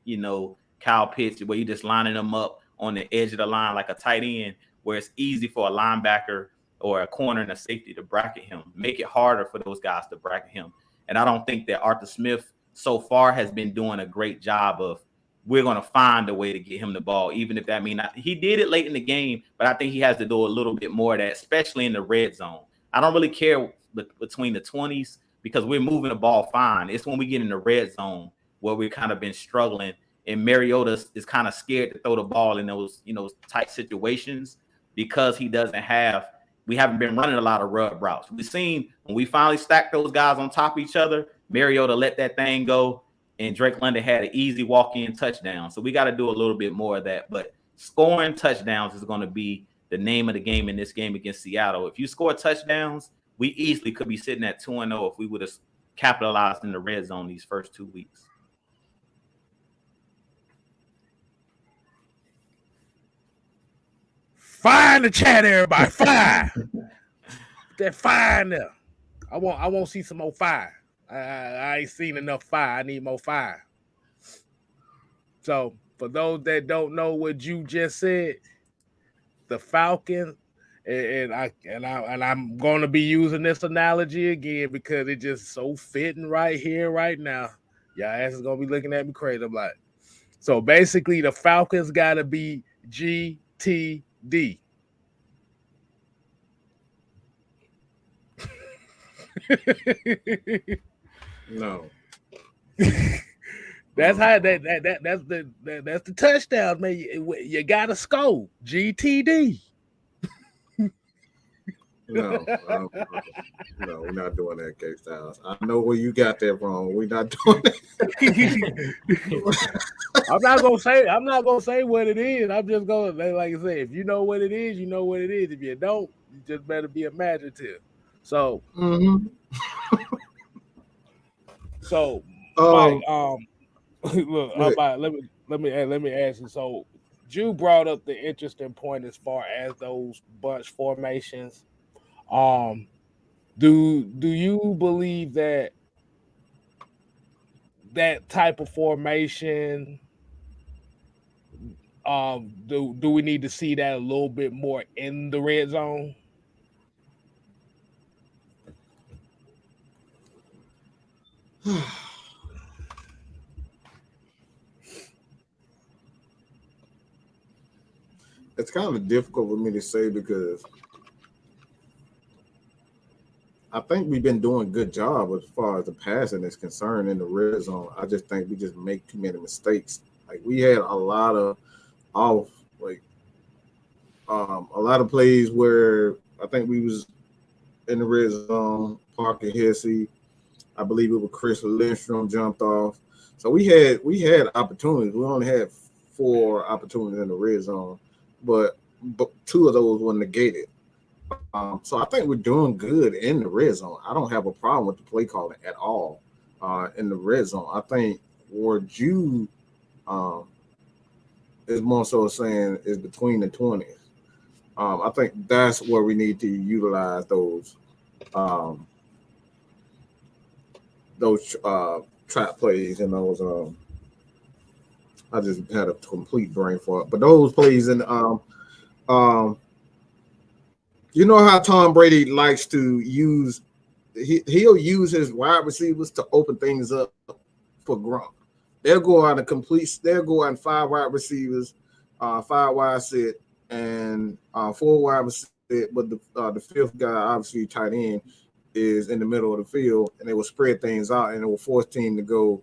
Kyle Pitts, where you're just lining them up on the edge of the line like a tight end, where it's easy for a linebacker or a corner and a safety to bracket him. Make it harder for those guys to bracket him. And I don't think that Arthur Smith so far has been doing a great job of, we're going to find a way to get him the ball, even if that means he did it late in the game, but I think he has to do a little bit more of that, especially in the red zone. I don't really care between the 20s, because we're moving the ball fine. It's when we get in the red zone where we've kind of been struggling, and Mariota is kind of scared to throw the ball in those, tight situations, because we haven't been running a lot of rub routes. We've seen when we finally stacked those guys on top of each other, Mariota let that thing go, and Drake London had an easy walk-in touchdown. So we got to do a little bit more of that. But scoring touchdowns is going to be the name of the game in this game against Seattle. If you score touchdowns, we easily could be sitting at 2-0 if we would have capitalized in the red zone these first 2 weeks. Fire in the chat, everybody. Fire. That fire in there. I want to see some more fire. I ain't seen enough fire. I need more fire. So for those that don't know what you just said, the Falcons, and I'm going to be using this analogy again because it's just so fitting right here, right now. Y'all ass is going to be looking at me crazy. I'm like, so basically the Falcons got to be GTD. No. That's how that's the touchdown, man. You gotta score GTD. No, we're not doing that, K Styles. I know where you got that from. We're not doing that. I'm not gonna say what it is. I'm just gonna, like I said, if you know what it is, you know what it is. If you don't, you just better be imaginative. So, so Mike, look, let me ask you. So, Drew brought up the interesting point as far as those bunch formations. Do you believe that type of formation Do we need to see that a little bit more in the red zone? It's kind of difficult for me to say because I think we've been doing a good job as far as the passing is concerned in the red zone. I just think we just make too many mistakes. Like we had a lot of off, like a lot of plays where I think we was in the red zone, Parker Hesse, I believe it was Chris Lindstrom jumped off. So we had opportunities. We only had 4 opportunities in the red zone, but 2 of those were negated. So I think we're doing good in the red zone. I don't have a problem with the play calling at all in the red zone. I think where you is more so saying is between the 20s. I think that's where we need to utilize those trap plays and those. I just had a complete brain fart, but those plays and you know how Tom Brady likes to use, he'll use his wide receivers to open things up for Gronk. They'll go out and 5 wide receivers, 5 wide set, and 4 wide receivers, but the 5th guy, obviously tight end, is in the middle of the field, and they will spread things out, and it will force team to go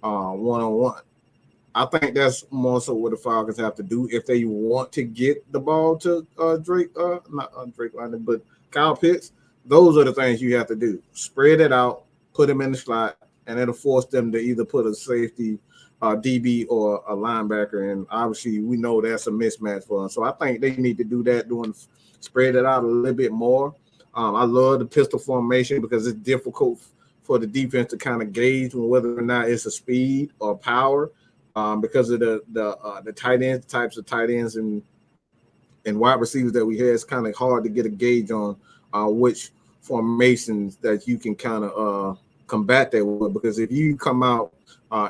one-on-one. I think that's more so what the Falcons have to do if they want to get the ball to not Drake London, but Kyle Pitts. Those are the things you have to do. Spread it out, put them in the slot, and it'll force them to either put a safety, DB, or a linebacker. And obviously, we know that's a mismatch for them. So I think they need to do that, spread it out a little bit more. I love the pistol formation because it's difficult for the defense to kind of gauge whether or not it's a speed or power. Because of the tight ends, types of tight ends and wide receivers that we have, it's kind of hard to get a gauge on which formations that you can kind of combat that with. Because if you come out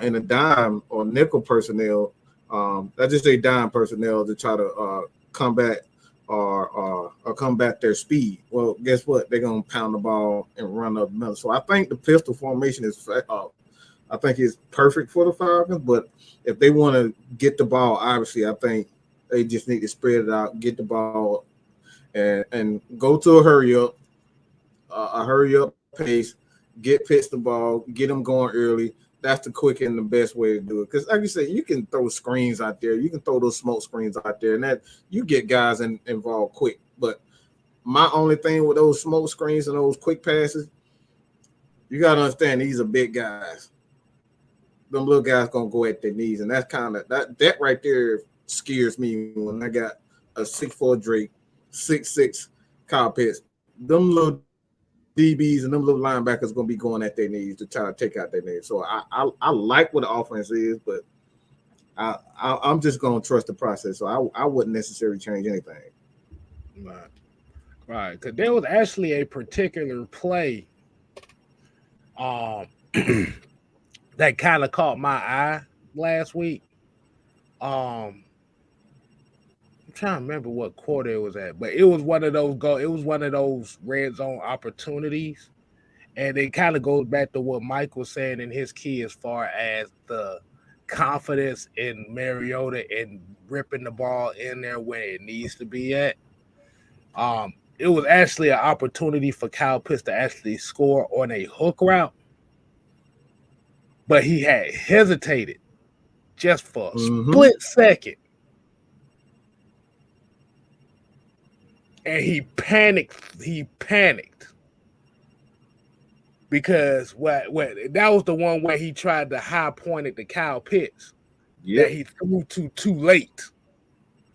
in a dime or nickel personnel, I just say dime personnel to try to combat or combat their speed. Well, guess what? They're gonna pound the ball and run up the middle. So I think the pistol formation is I think it's perfect for the Falcons, but if they want to get the ball, obviously, I think they just need to spread it out, get the ball, and go to a hurry up pace, get Pitts the ball, get them going early. That's the quick and the best way to do it. Because, like you said, you can throw screens out there, you can throw those smoke screens out there, and that you get guys involved quick. But my only thing with those smoke screens and those quick passes, you got to understand these are big guys. Them little guys gonna go at their knees, and that's kind of that right there scares me when I got a 6'4" Drake, 6'6" Kyle Pitts. Them little DBs and them little linebackers gonna be going at their knees to try to take out their knees. So I like what the offense is, but I'm just gonna trust the process. So I wouldn't necessarily change anything. Right. Because there was actually a particular play. That kind of caught my eye last week. I'm trying to remember what quarter it was at, but it was one of those red zone opportunities. And it kind of goes back to what Mike was saying in his key as far as the confidence in Mariota and ripping the ball in there where it needs to be at. It was actually an opportunity for Kyle Pitts to actually score on a hook route. But he had hesitated just for a split second. And he panicked. Because what that was the one where he tried to high point at the Kyle Pitts. That he threw too late.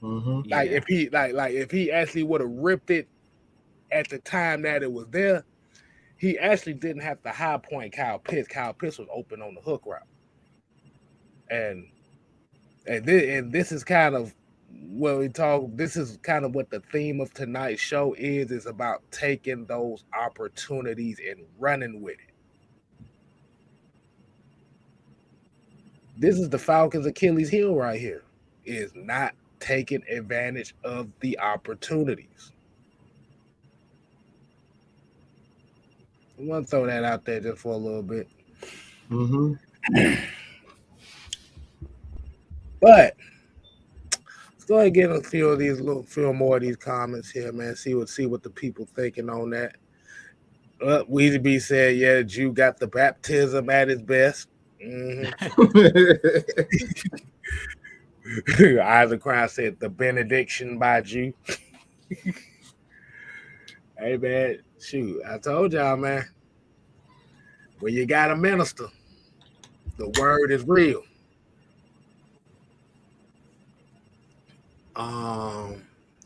Like if he actually would have ripped it at the time that it was there, he actually didn't have to high point Kyle Pitts. Kyle Pitts was open on the hook route. And this is kind of what we talk. This is kind of what the theme of tonight's show is about taking those opportunities and running with it. This is the Falcons' Achilles heel right here. is not taking advantage of the opportunities. I want to throw that out there just for a little bit. Mm-hmm. But let's go ahead and get a few more of these comments here, man. See what the people thinking on that. Weezy B said, yeah, Jew got the baptism at his best. Mm-hmm. Isaac Crown said the benediction by Jew. Hey man, shoot, I told y'all, man. When you got a minister, the word is real.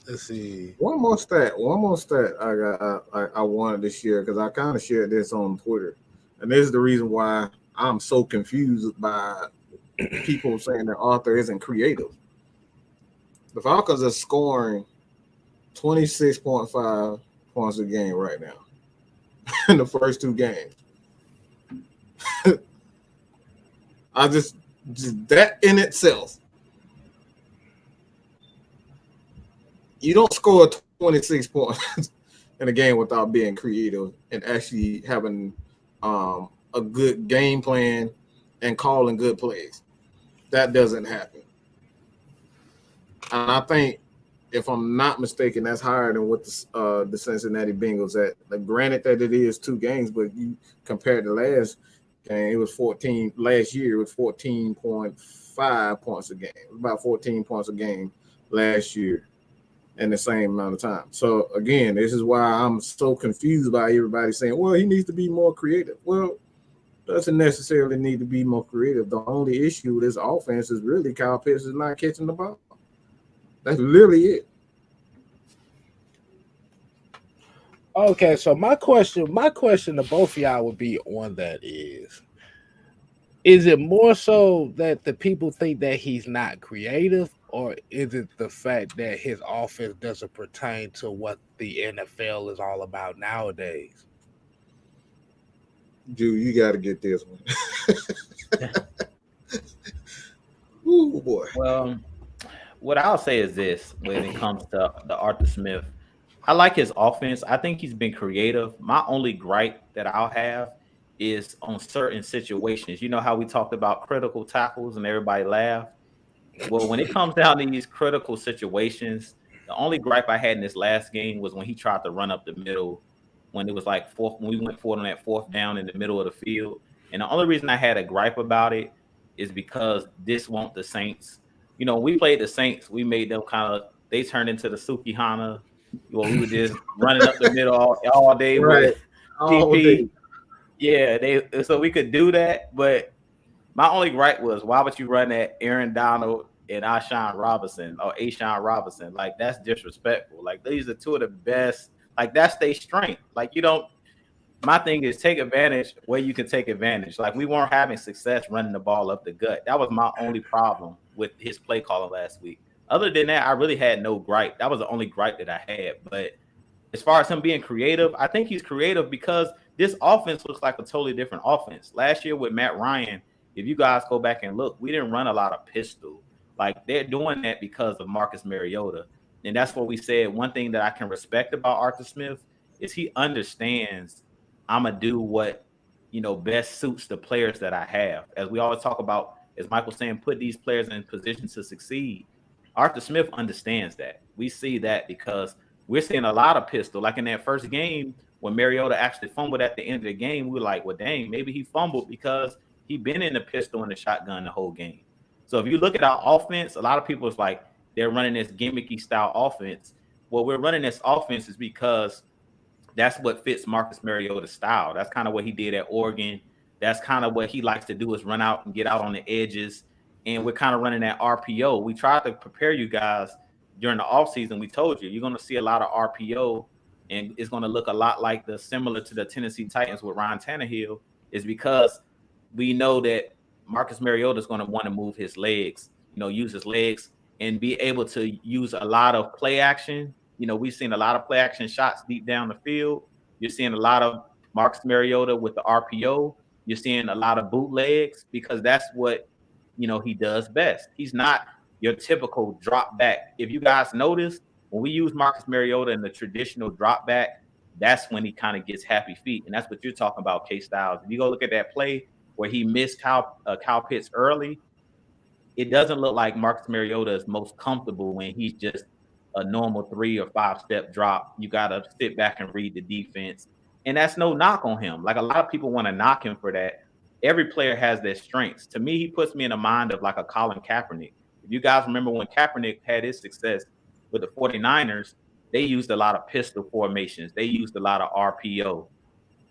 Let's see. One more stat I wanted to share because I kind of shared this on Twitter, and this is the reason why I'm so confused by people saying that Arthur isn't creative. The Falcons are scoring 26.5 points a game right now in the first two games. I just that in itself. You don't score 26 points in a game without being creative and actually having a good game plan and calling good plays. That doesn't happen. And I think, if I'm not mistaken, that's higher than what the Cincinnati Bengals at. Like, granted that it is 2 games, but you compared to last game, it was 14. Last year, it was 14.5 points a game. It was about 14 points a game last year in the same amount of time. So, again, this is why I'm so confused by everybody saying, well, he needs to be more creative. Well, doesn't necessarily need to be more creative. The only issue with this offense is really Kyle Pitts is not catching the ball. That's literally it. Okay, so my question to both of y'all would be on that is it more so that the people think that he's not creative, or is it the fact that his offense doesn't pertain to what the NFL is all about nowadays? Dude, you got to get this one. Ooh, boy. Well, what I'll say is this when it comes to the Arthur Smith. I like his offense. I think he's been creative. My only gripe that I'll have is on certain situations. You know how we talked about critical tackles and everybody laughed? Well, when it comes down to these critical situations, the only gripe I had in this last game was when he tried to run up the middle when it was like when we went forward on that 4th down in the middle of the field. And the only reason I had a gripe about it is because this won't the Saints. You know, we played the Saints. We made them they turned into the Sukihana. Well, we were just running up the middle all day with GP. Yeah, so we could do that. But my only gripe was, why would you run at Aaron Donald and Ashawn Robinson? Like, that's disrespectful. Like, these are 2 of the best. Like, that's their strength. Like, my thing is take advantage where you can take advantage. Like, we weren't having success running the ball up the gut. That was my only problem with his play calling last week. Other than that, I really had no gripe. That was the only gripe that I had. But as far as him being creative, I think he's creative because this offense looks like a totally different offense. Last year with Matt Ryan, if you guys go back and look, we didn't run a lot of pistol. Like, they're doing that because of Marcus Mariota. And that's what we said. One thing that I can respect about Arthur Smith is he understands I'm going to do what, best suits the players that I have. As we always talk about, as Michael's saying, put these players in position to succeed. Arthur Smith understands that. We see that because we're seeing a lot of pistol. Like in that first game, when Mariota actually fumbled at the end of the game, we were like, well, dang, maybe he fumbled because he'd been in the pistol and the shotgun the whole game. So if you look at our offense, a lot of people is like, they're running this gimmicky style offense. Well, we're running this offense is because that's what fits Marcus Mariota's style. That's kind of what he did at Oregon. That's kind of what he likes to do is run out and get out on the edges. And we're kind of running that RPO. We tried to prepare you guys during the offseason. We told you, you're going to see a lot of RPO, and it's going to look a lot like similar to the Tennessee Titans with Ryan Tannehill, is because we know that Marcus Mariota is going to want to move his legs, use his legs and be able to use a lot of play action. We've seen a lot of play action shots deep down the field. You're seeing a lot of Marcus Mariota with the RPO. You're seeing a lot of bootlegs because that's what, he does best. He's not your typical drop back. If you guys notice, when we use Marcus Mariota in the traditional drop back, that's when he kind of gets happy feet. And that's what you're talking about, K-Styles. If you go look at that play where he missed Kyle Pitts early, it doesn't look like Marcus Mariota is most comfortable when he's just a normal 3 or 5 step drop. You got to sit back and read the defense. And that's no knock on him. Like, a lot of people want to knock him for that. Every player has their strengths. To me, he puts me in the mind of like a Colin Kaepernick. If you guys remember when Kaepernick had his success with the 49ers, they used a lot of pistol formations. They used a lot of RPO.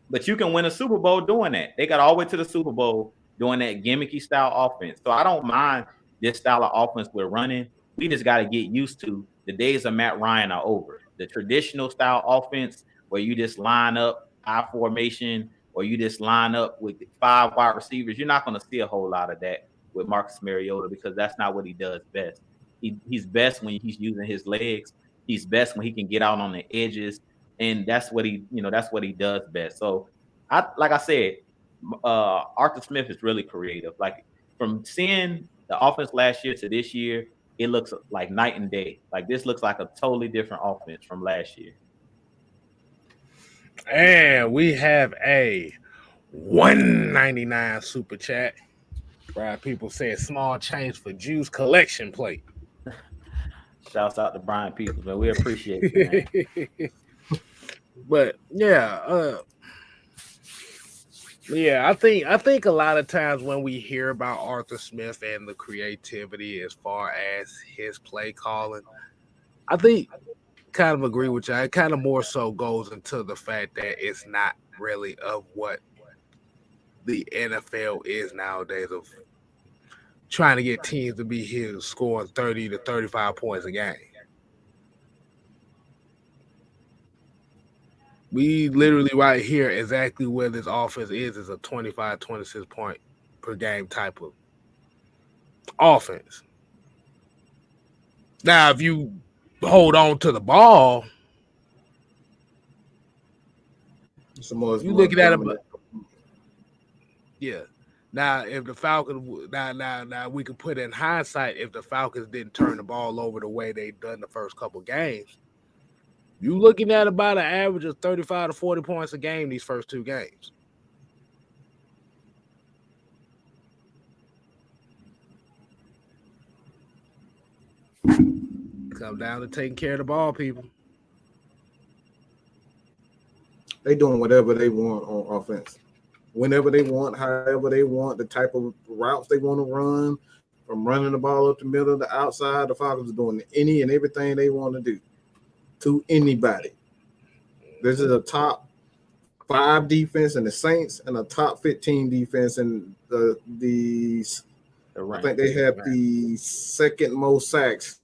But you can win a Super Bowl doing that. They got all the way to the Super Bowl doing that gimmicky style offense. So I don't mind this style of offense we're running. We just got to get used to the days of Matt Ryan are over. The traditional style offense where you just line up I formation or you just line up with 5 wide receivers, you're not going to see a whole lot of that with Marcus Mariota because that's not what he does best. He's best when he's using his legs. He's best when he can get out on the edges, and that's what he does best. So, like I said, Arthur Smith is really creative. Like, from seeing the offense last year to this year, it looks like night and day. Like, this looks like a totally different offense from last year. And we have a $1.99 super chat. Right, people say small change for Juice collection plate. Shouts out to Brian Peoples, man. We appreciate it, man. But yeah, I think a lot of times when we hear about Arthur Smith and the creativity as far as his play calling, I think kind of agree with you. It kind of more so goes into the fact that it's not really of what the NFL is nowadays, of trying to get teams to be here scoring 30 to 35 points a game. We literally right here exactly where this offense is a 25, 26 point per game type of offense. Now, if you hold on to the ball, you looking at it. Yeah. Now, if the Falcons, now we can put in hindsight, if the Falcons didn't turn the ball over the way they've done the first couple games, you looking at about an average of 35 to 40 points a game these first 2 games. Come down to taking care of the ball, people. They doing whatever they want on offense. Whenever they want, however they want, the type of routes they want to run, from running the ball up the middle, the outside, the Falcons are doing any and everything they want to do to anybody. This is a top 5 defense in the Saints and a top 15 defense in the I think they have the second most sacks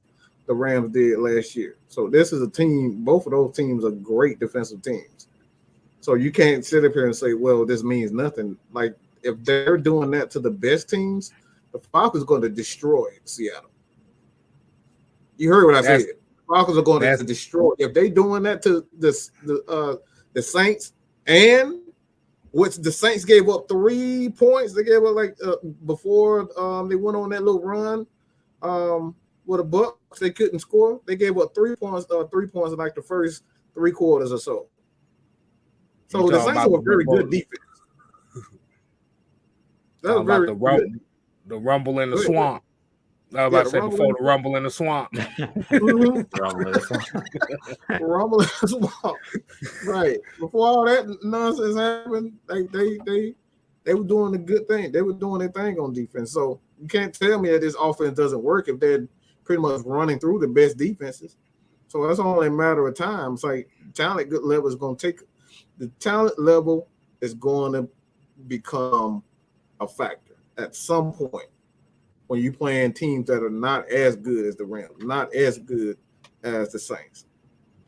the Rams did last year. So this is a team, both of those teams are great defensive teams. So you can't sit up here and say, well, this means nothing. Like, if they're doing that to the best teams, the Falcons are going to destroy Seattle. You heard what I said. The Falcons are going to destroy. If they're doing that to the Saints, and which the Saints gave up 3 points. They gave up before they went on that little run with the Bucks. They couldn't score. They gave up 3 points. 3 points in like the first 3 quarters or so. So the Saints are a very good defense. That's very good. The rumble in the swamp. I was about to say before the rumble in the swamp. Rumble in the swamp. Right. Before all that nonsense happened, they were doing a good thing. They were doing their thing on defense. So you can't tell me that this offense doesn't work if they're pretty much running through the best defenses. So that's only a matter of time. It's like talent level is going to take. The talent level is going to become a factor at some point when you're playing teams that are not as good as the Rams, not as good as the Saints.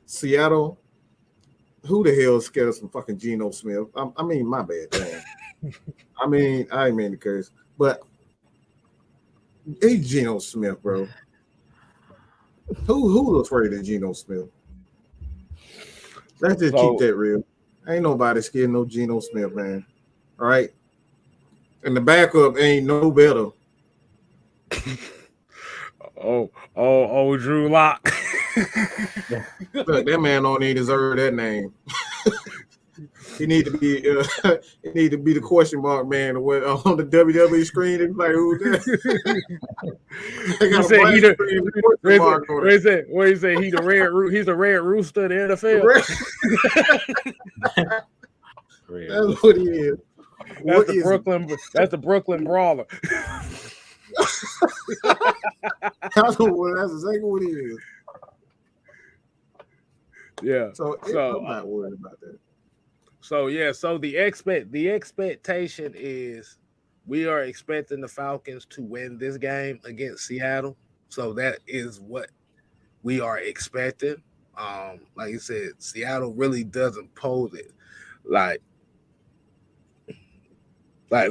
Seattle, who the hell is scared of some fucking Geno Smith? I mean, my bad, man. I didn't mean to curse, but it's Geno Smith, bro. Who's afraid of Geno Smith? Let's just keep that real. Ain't nobody scared of no Geno Smith, man. All right? And the backup ain't no better. Drew Lock. Look, that man don't even deserve that name. He need to be he need to be the question mark man on the WWE screen. It's like who's that? They got a black screen with a question mark on it. What he say? He's a red rooster in the NFL. That's what he is. That's the Brooklyn Brawler. That's exactly what he is. Yeah. So I'm not worried about that. So the expectation is we are expecting the Falcons to win this game against Seattle. So that is what we are expecting. Like you said, Seattle really doesn't pose it like I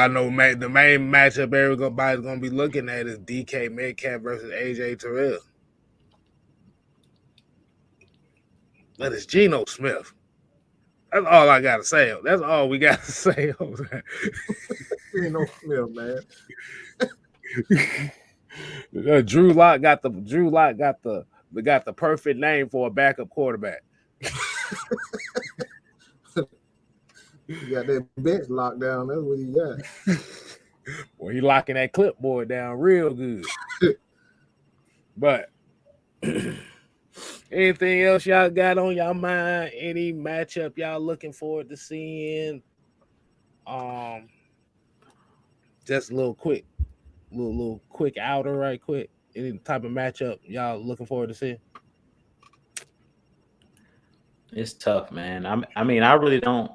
know the main matchup everybody's gonna be looking at is DK Metcalf versus AJ Terrell. But it's Geno Smith. That's all I gotta say. That's all we gotta say on that. Geno Smith, man. Drew Lock got the perfect name for a backup quarterback. He got that bench locked down. That's what he got. Well, he locking that clipboard down real good. But anything else y'all got on y'all mind? Any matchup y'all looking forward to seeing? Just a little quick outer right quick. Any type of matchup y'all looking forward to seeing? It's tough, man. I mean, I really don't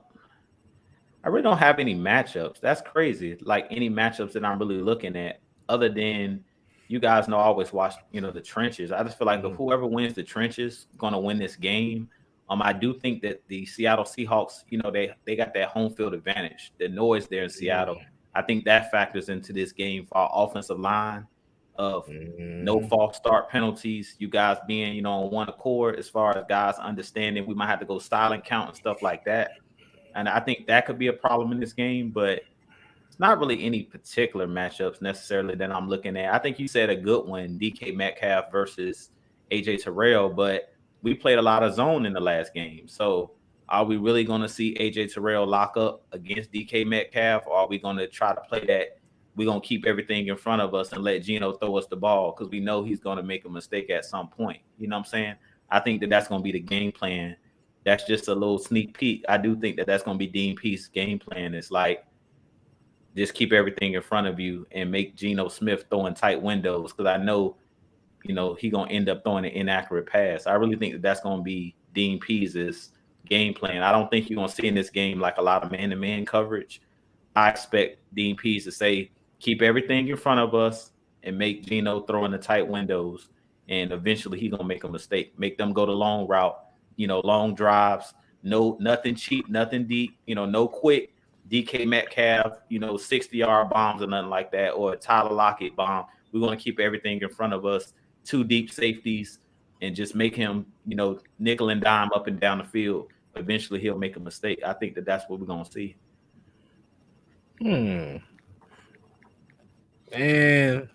have any matchups. That's crazy. Like any matchups that I'm really looking at, other than you guys know I always watch, the trenches. I just feel like if whoever wins the trenches gonna win this game. I do think that the Seattle Seahawks, they got that home field advantage. The noise there in Seattle. I think that factors into this game for our offensive line of no false start penalties. You guys being, on one accord as far as guys understanding we might have to go silent count and stuff like that. And I think that could be a problem in this game, but it's not really any particular matchups necessarily that I'm looking at. I think you said a good one, DK Metcalf versus AJ Terrell, but we played a lot of zone in the last game. So are we really going to see AJ Terrell lock up against DK Metcalf, or are we going to try to play that we're going to keep everything in front of us and let Geno throw us the ball because we know he's going to make a mistake at some point? You know what I'm saying? I think that's going to be the game plan. That's just a little sneak peek. I do think that's going to be Dean Peace's game plan. It's like just keep everything in front of you and make Geno Smith throwing tight windows because I know, he's going to end up throwing an inaccurate pass. I really think that's going to be Dean Peace's game plan. I don't think you're going to see in this game like a lot of man-to-man coverage. I expect Dean Pease to say, keep everything in front of us and make Geno throw in the tight windows, and eventually he's going to make a mistake. Make them go the long route, long drives, nothing cheap, nothing deep, no quick DK Metcalf, 60-yard bombs or nothing like that, or a Tyler Lockett bomb. We're going to keep everything in front of us, 2 deep safeties, and just make him, nickel and dime up and down the field. Eventually he'll make a mistake. I think that's what we're going to see. And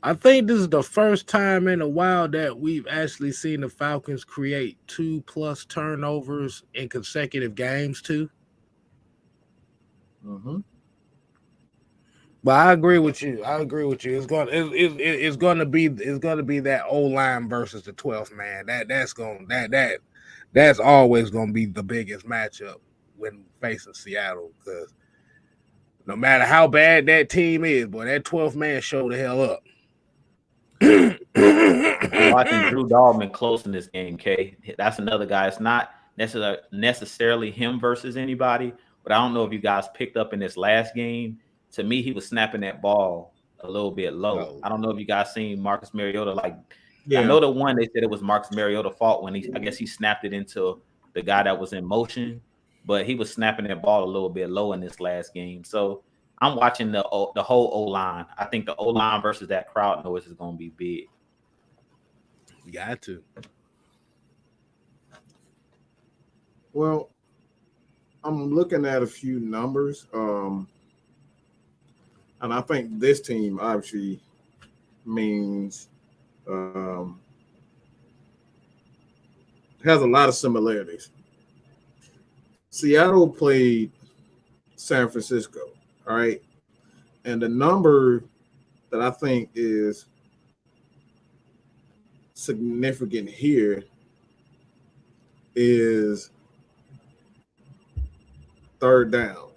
I think this is the first time in a while that we've actually seen the Falcons create 2+ turnovers in consecutive games too. But I agree with you. It's going to be that O-line versus the 12th man. That's always going to be the biggest matchup when facing Seattle, because no matter how bad that team is, boy, that 12th man show the hell up. Watching Drew Dalman close in this game, K. That's another guy. It's not necessarily him versus anybody, but I don't know if you guys picked up in this last game. To me, he was snapping that ball a little bit low. I don't know if you guys seen Marcus Mariota. I know the one they said it was Marcus Mariota's fault when I guess he snapped it into the guy that was in motion, but he was snapping that ball a little bit low in this last game. So I'm watching the whole O-line. I think the O-line versus that crowd noise is going to be big. You got to. Well, I'm looking at a few numbers. And I think this team obviously means um, has a lot of similarities. Seattle played San Francisco, all right, and the number that I think is significant here is third down.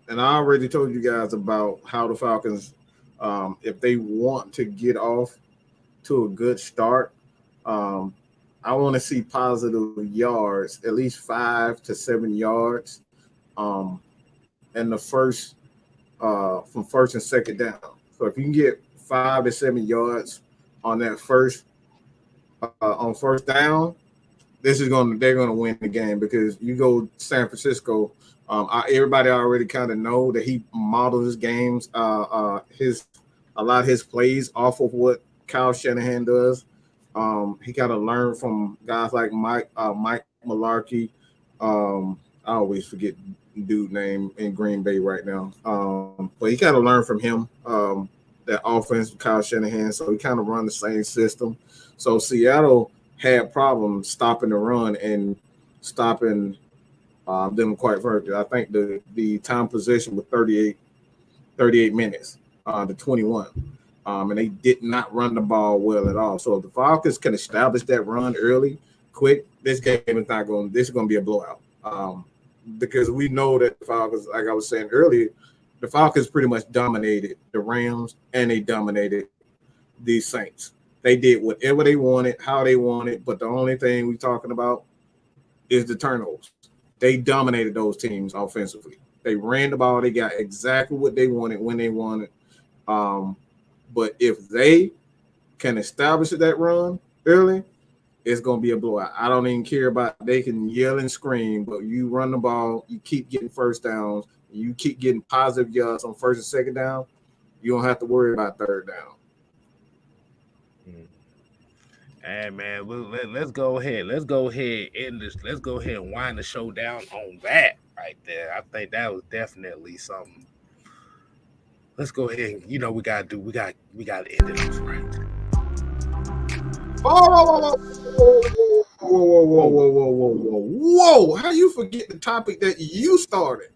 And I already told you guys about how the Falcons, if they want to get off to a good start, um, I want to see positive yards, at least 5 to 7 yards, um, in the first from first and second down. So if you can get 5 to 7 yards on that first on first down, they're gonna win the game because you go San Francisco. Everybody already kind of know that he models his games, his a lot of his plays off of what Kyle Shanahan does. He kind of learned from guys like Mike Mularkey. I always forget dude name in Green Bay right now. But he kind of learned from him that offense, Kyle Shanahan. So he kind of run the same system. So Seattle had problems stopping the run and stopping them quite frankly. I think the time possession was 38 minutes to 21. And they did not run the ball well at all. So if the Falcons can establish that run early, quick, this game is not going. This is going to be a blowout. Because we know that the Falcons, like I was saying earlier, the Falcons pretty much dominated the Rams and they dominated the Saints. They did whatever they wanted, how they wanted, but the only thing we're talking about is the turnovers. They dominated those teams offensively. They ran the ball. They got exactly what they wanted when they wanted. But if they can establish that run early, it's going to be a blowout. I don't even care about they can yell and scream, but you run the ball, you keep getting first downs, you keep getting positive yards on first and second down, you don't have to worry about third down. Hey man, let's go ahead. Let's go ahead and let's go ahead and wind the show down on that right there. I think that was definitely something. Let's go ahead and we gotta end it off right. Whoa! How you forget the topic that you started?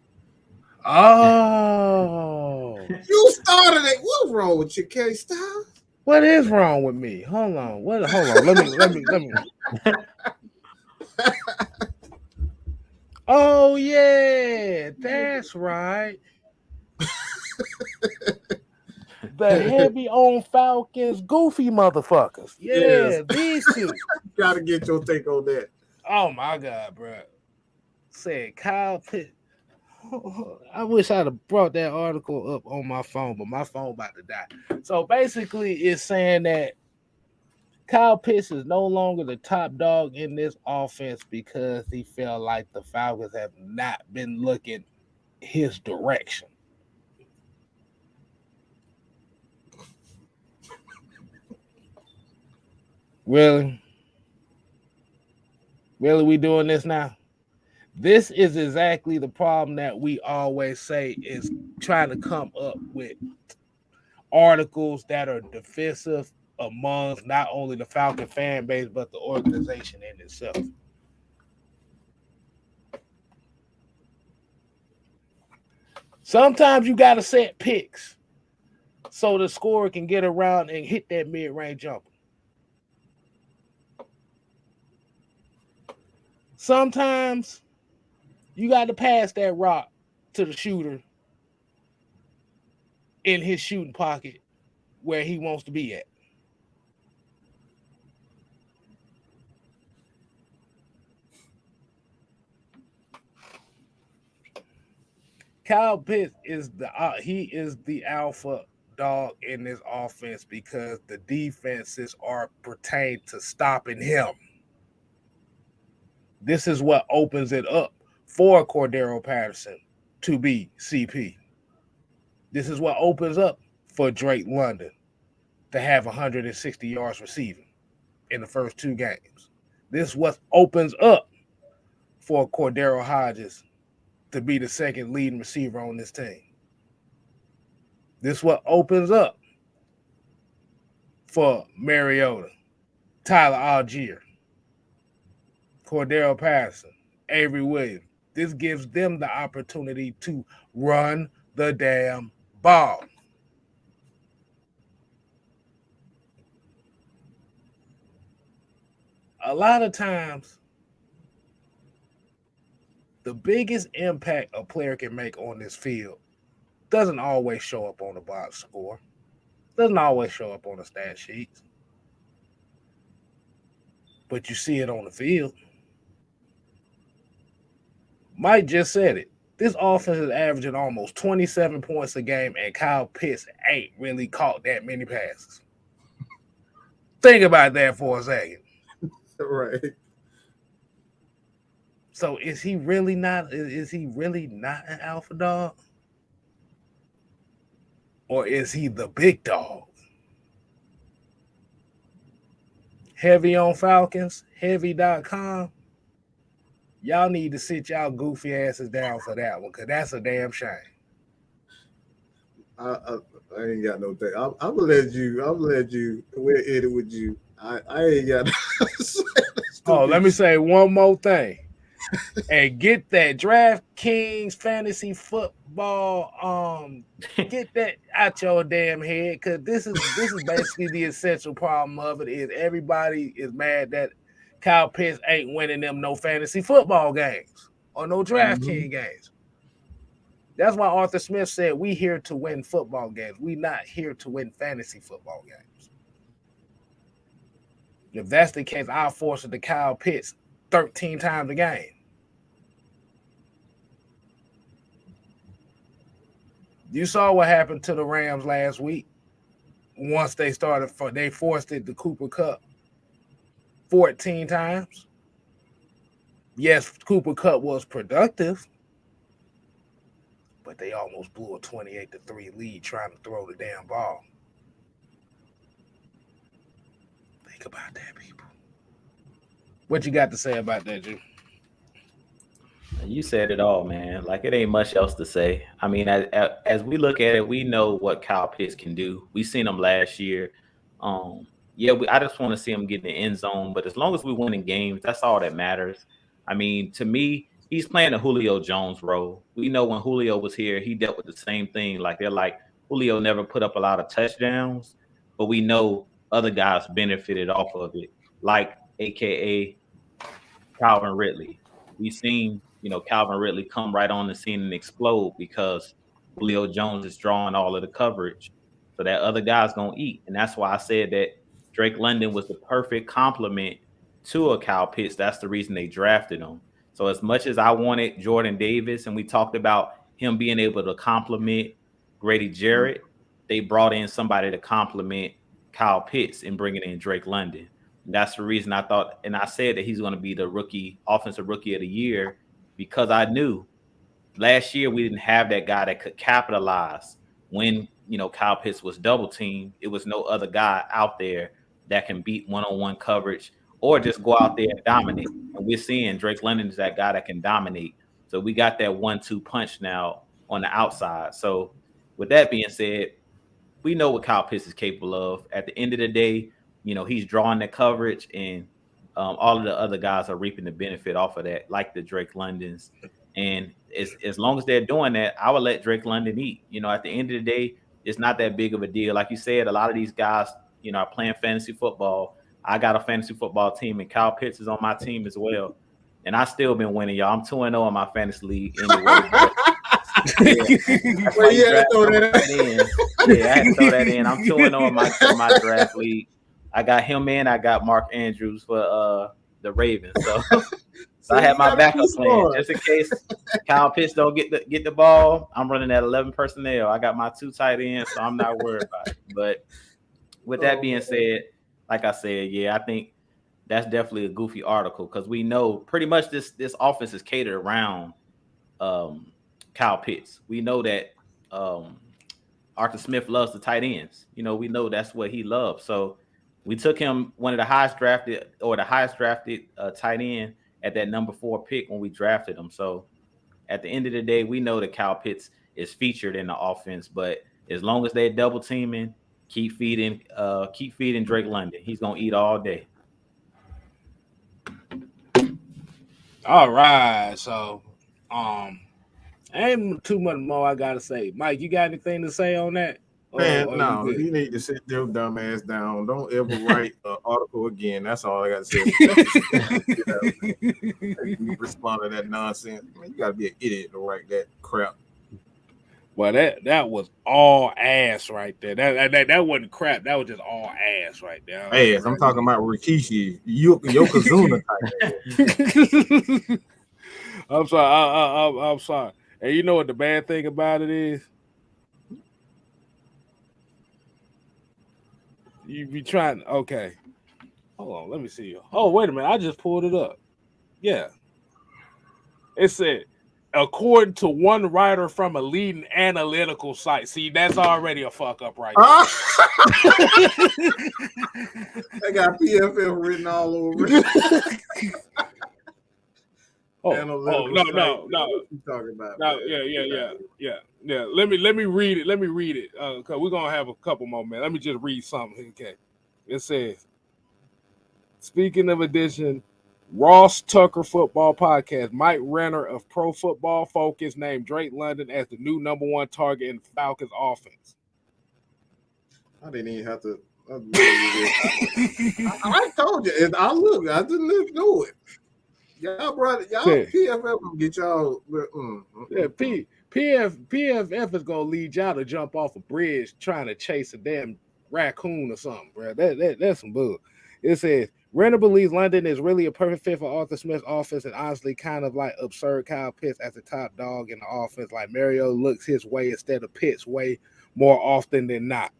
Oh, you started it. What's wrong with you, K-Style? What is wrong with me? Hold on. Hold on. Let me. Oh yeah, that's right. The heavy on Falcons, goofy motherfuckers. Yeah, yes. These two. Gotta get your take on that. Oh my god, bro. Said Kyle Pitt. I wish I'd have brought that article up on my phone, but my phone about to die. So basically, it's saying that Kyle Pitts is no longer the top dog in this offense because he felt like the Falcons have not been looking his direction. Really? Really, we doing this now? This is exactly the problem that we always say is trying to come up with articles that are defensive amongst not only the Falcon fan base, but the organization in itself. Sometimes you got to set picks so the scorer can get around and hit that mid-range jumper. Sometimes you got to pass that rock to the shooter in his shooting pocket where he wants to be at. Kyle Pitts is the alpha dog in this offense because the defenses are pertain to stopping him. This is what opens it up for Cordero Patterson to be CP. This is what opens up for Drake London to have 160 yards receiving in the first two games. This is what opens up for Cordero Hodges to be the second leading receiver on this team. This what opens up for Mariota, Tyler Algier, Cordell Patterson, Avery Williams. This gives them the opportunity to run the damn ball. A lot of times, the biggest impact a player can make on this field doesn't always show up on the box score, doesn't always show up on the stat sheets, but you see it on the field. Mike just said it. This offense is averaging almost 27 points a game, and Kyle Pitts ain't really caught that many passes. Think about that for a second. Right. So is he really not? Is he really not an alpha dog, or is he the big dog? Heavy on Falcons, heavy.com. Y'all need to sit y'all goofy asses down for that one, because that's a damn shame. I ain't got no thing. I'm gonna let you. We're in it with you. I ain't got. Oh, let me say one more thing. And get that DraftKings fantasy football. Get that out your damn head, because this is basically the essential problem of it. Is everybody is mad that Kyle Pitts ain't winning them no fantasy football games or no DraftKings games. That's why Arthur Smith said we here to win football games. We not here to win fantasy football games. If that's the case, I'll force it to Kyle Pitts 13 times a game. You saw what happened to the Rams last week. Once they forced it to Cooper Kupp 14 times. Yes, Cooper Kupp was productive, but they almost blew a 28-3 lead trying to throw the damn ball. Think about that, people. What you got to say about that, Drew? You said it all, man. Like, it ain't much else to say. I mean, as we look at it, we know what Kyle Pitts can do. We seen him last year. I just want to see him get in the end zone. But as long as we winning games, that's all that matters. I mean, to me, he's playing a Julio Jones role. We know when Julio was here, he dealt with the same thing. Like, they're like, Julio never put up a lot of touchdowns, but we know other guys benefited off of it, like AKA Calvin Ridley. We've seen, Calvin Ridley come right on the scene and explode because Julio Jones is drawing all of the coverage. So that other guy's going to eat. And that's why I said that Drake London was the perfect complement to a Kyle Pitts. That's the reason they drafted him. So as much as I wanted Jordan Davis, and we talked about him being able to complement Grady Jarrett, they brought in somebody to complement Kyle Pitts and bringing in Drake London. And that's the reason I thought, and I said that he's going to be the offensive rookie of the year, because I knew last year we didn't have that guy that could capitalize when, Kyle Pitts was double teamed. It was no other guy out there that can beat one-on-one coverage or just go out there and dominate. And we're seeing Drake London is that guy that can dominate. So we got that 1-2 punch now on the outside. So with that being said, we know what Kyle Pitts is capable of. At the end of the day, he's drawing the coverage, and all of the other guys are reaping the benefit off of that, like the Drake Londons. And as long as they're doing that, I would let Drake London eat. At the end of the day, it's not that big of a deal. Like you said, a lot of these guys, are playing fantasy football. I got a fantasy football team, and Kyle Pitts is on my team as well. And I still been winning, y'all. I'm 2-0 in my fantasy league anyway. I had to throw that in. I'm 2-0 in my draft league. I got him in. I got Mark Andrews for the Ravens. So I had my backup plan just in case Kyle Pitts don't get the ball. I'm running at 11 personnel. I got my 2 tight ends, so I'm not worried about it. But with that being said, like I said, I think that's definitely a goofy article, because we know pretty much this offense is catered around Kyle Pitts. We know that Arthur Smith loves the tight ends. We know that's what he loves. So we took him one of the highest drafted tight end at that number 4 pick when we drafted him. So at the end of the day, we know that Kyle Pitts is featured in the offense, but As long as they're double teaming, keep feeding Drake London. He's gonna eat all day. All right, so ain't too much more I gotta say. Mike, you got anything to say on that? Man, no, you need to sit your dumb ass down. Don't ever write an article again. That's all I got to say. You respond to that nonsense. Man, you got to be an idiot to write that crap. Well, that was all ass right there. That wasn't crap. That was just all ass right there. Ass. I'm talking about Rikishi, Yokozuna type. I'm sorry. I'm sorry. And you know what the bad thing about it is? You be trying. Okay. Hold on. Let me see. Oh, wait a minute. I just pulled it up. Yeah. It said, according to one writer from a leading analytical site. See, that's already a fuck up right there. They got PFF written all over it. No. What you talking about? No, yeah. Let me read it. Cause we're gonna have a couple more minutes. Let me just read something. Okay. It says, speaking of addition, Ross Tucker Football Podcast, Mike Renner of Pro Football Focus named Drake London as the new number one target in Falcons offense. I didn't even have to. I told you. I look. I didn't know it. Y'all brought it. Y'all PFF will get y'all. Yeah, PFF is gonna lead y'all to jump off a bridge trying to chase a damn raccoon or something, bro. That's some bull. It says Renner believes London is really a perfect fit for Arthur Smith's offense, and honestly, kind of like absurd Kyle Pitts as the top dog in the offense. Like Mario looks his way instead of Pitts' way more often than not.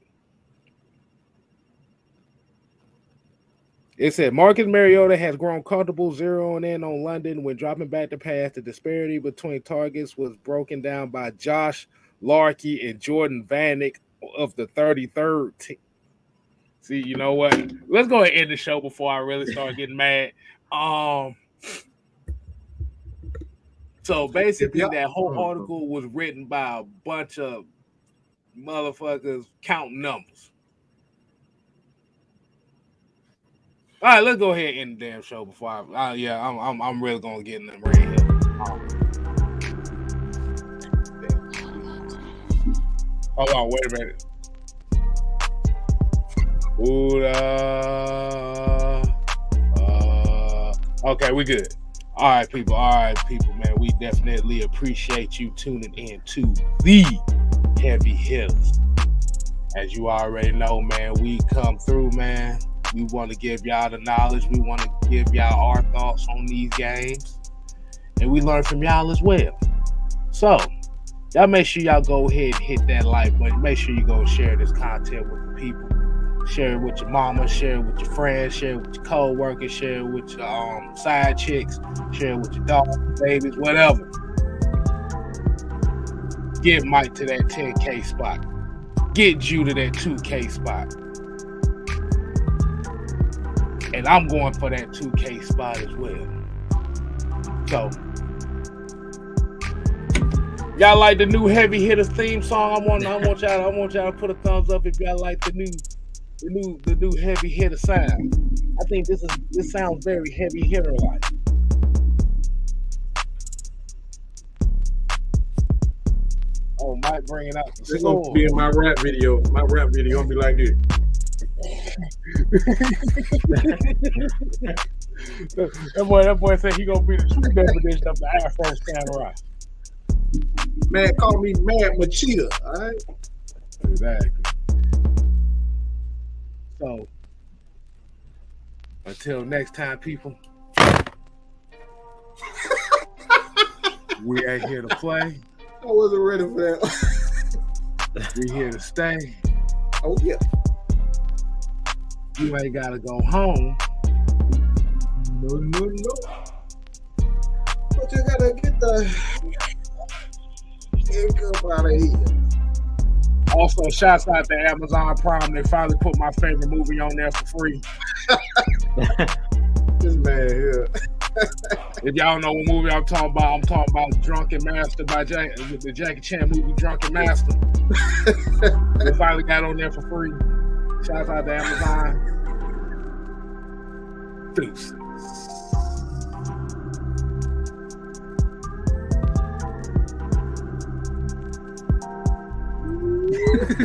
It said Marcus Mariota has grown comfortable zeroing in on London when dropping back to pass. The disparity between targets was broken down by Josh Larkey and Jordan Vanek of the 33rd team. See, you know what? Let's go ahead and end the show before I really start getting mad. So basically, that whole article was written by a bunch of motherfuckers counting numbers. All right, let's go ahead and end the damn show before I'm really gonna get in them right here. Hold on, wait a minute. Okay, we good. All right, people, man. We definitely appreciate you tuning in to the Heavy Hitters. As you already know, man, we come through, man. We want to give y'all the knowledge. We want to give y'all our thoughts on these games. And we learn from y'all as well. So, y'all make sure y'all go ahead and hit that like button. Make sure you go share this content with the people. Share it with your mama. Share it with your friends. Share it with your co-workers. Share it with your side chicks. Share it with your dogs, babies, whatever. Get Mike to that 10K spot. Get you to that 2K spot. And I'm going for that 2K spot as well. So, y'all like the new Heavy Hitters theme song? I want y'all to put a thumbs up if y'all like the new Heavy Hitter sound. I think this sounds very Heavy Hitter like. Oh, Mike bringing out the It's gonna be in my rap video. My rap video gonna be like this. that boy said he gonna be the true definition of the Afro Samurai. Man, call me Mad Machida, all right? Exactly. So, until next time, people, we ain't here to play. I wasn't ready for that. We here to stay. Oh, yeah. You ain't gotta go home. No. But you gotta get the income out of here. Also, shouts out to Amazon Prime. They finally put my favorite movie on there for free. This man here. If y'all know what movie I'm talking about Drunken Master by the Jackie Chan movie Drunken Master. We finally got on there for free. Shout out to Amazon. Deuce.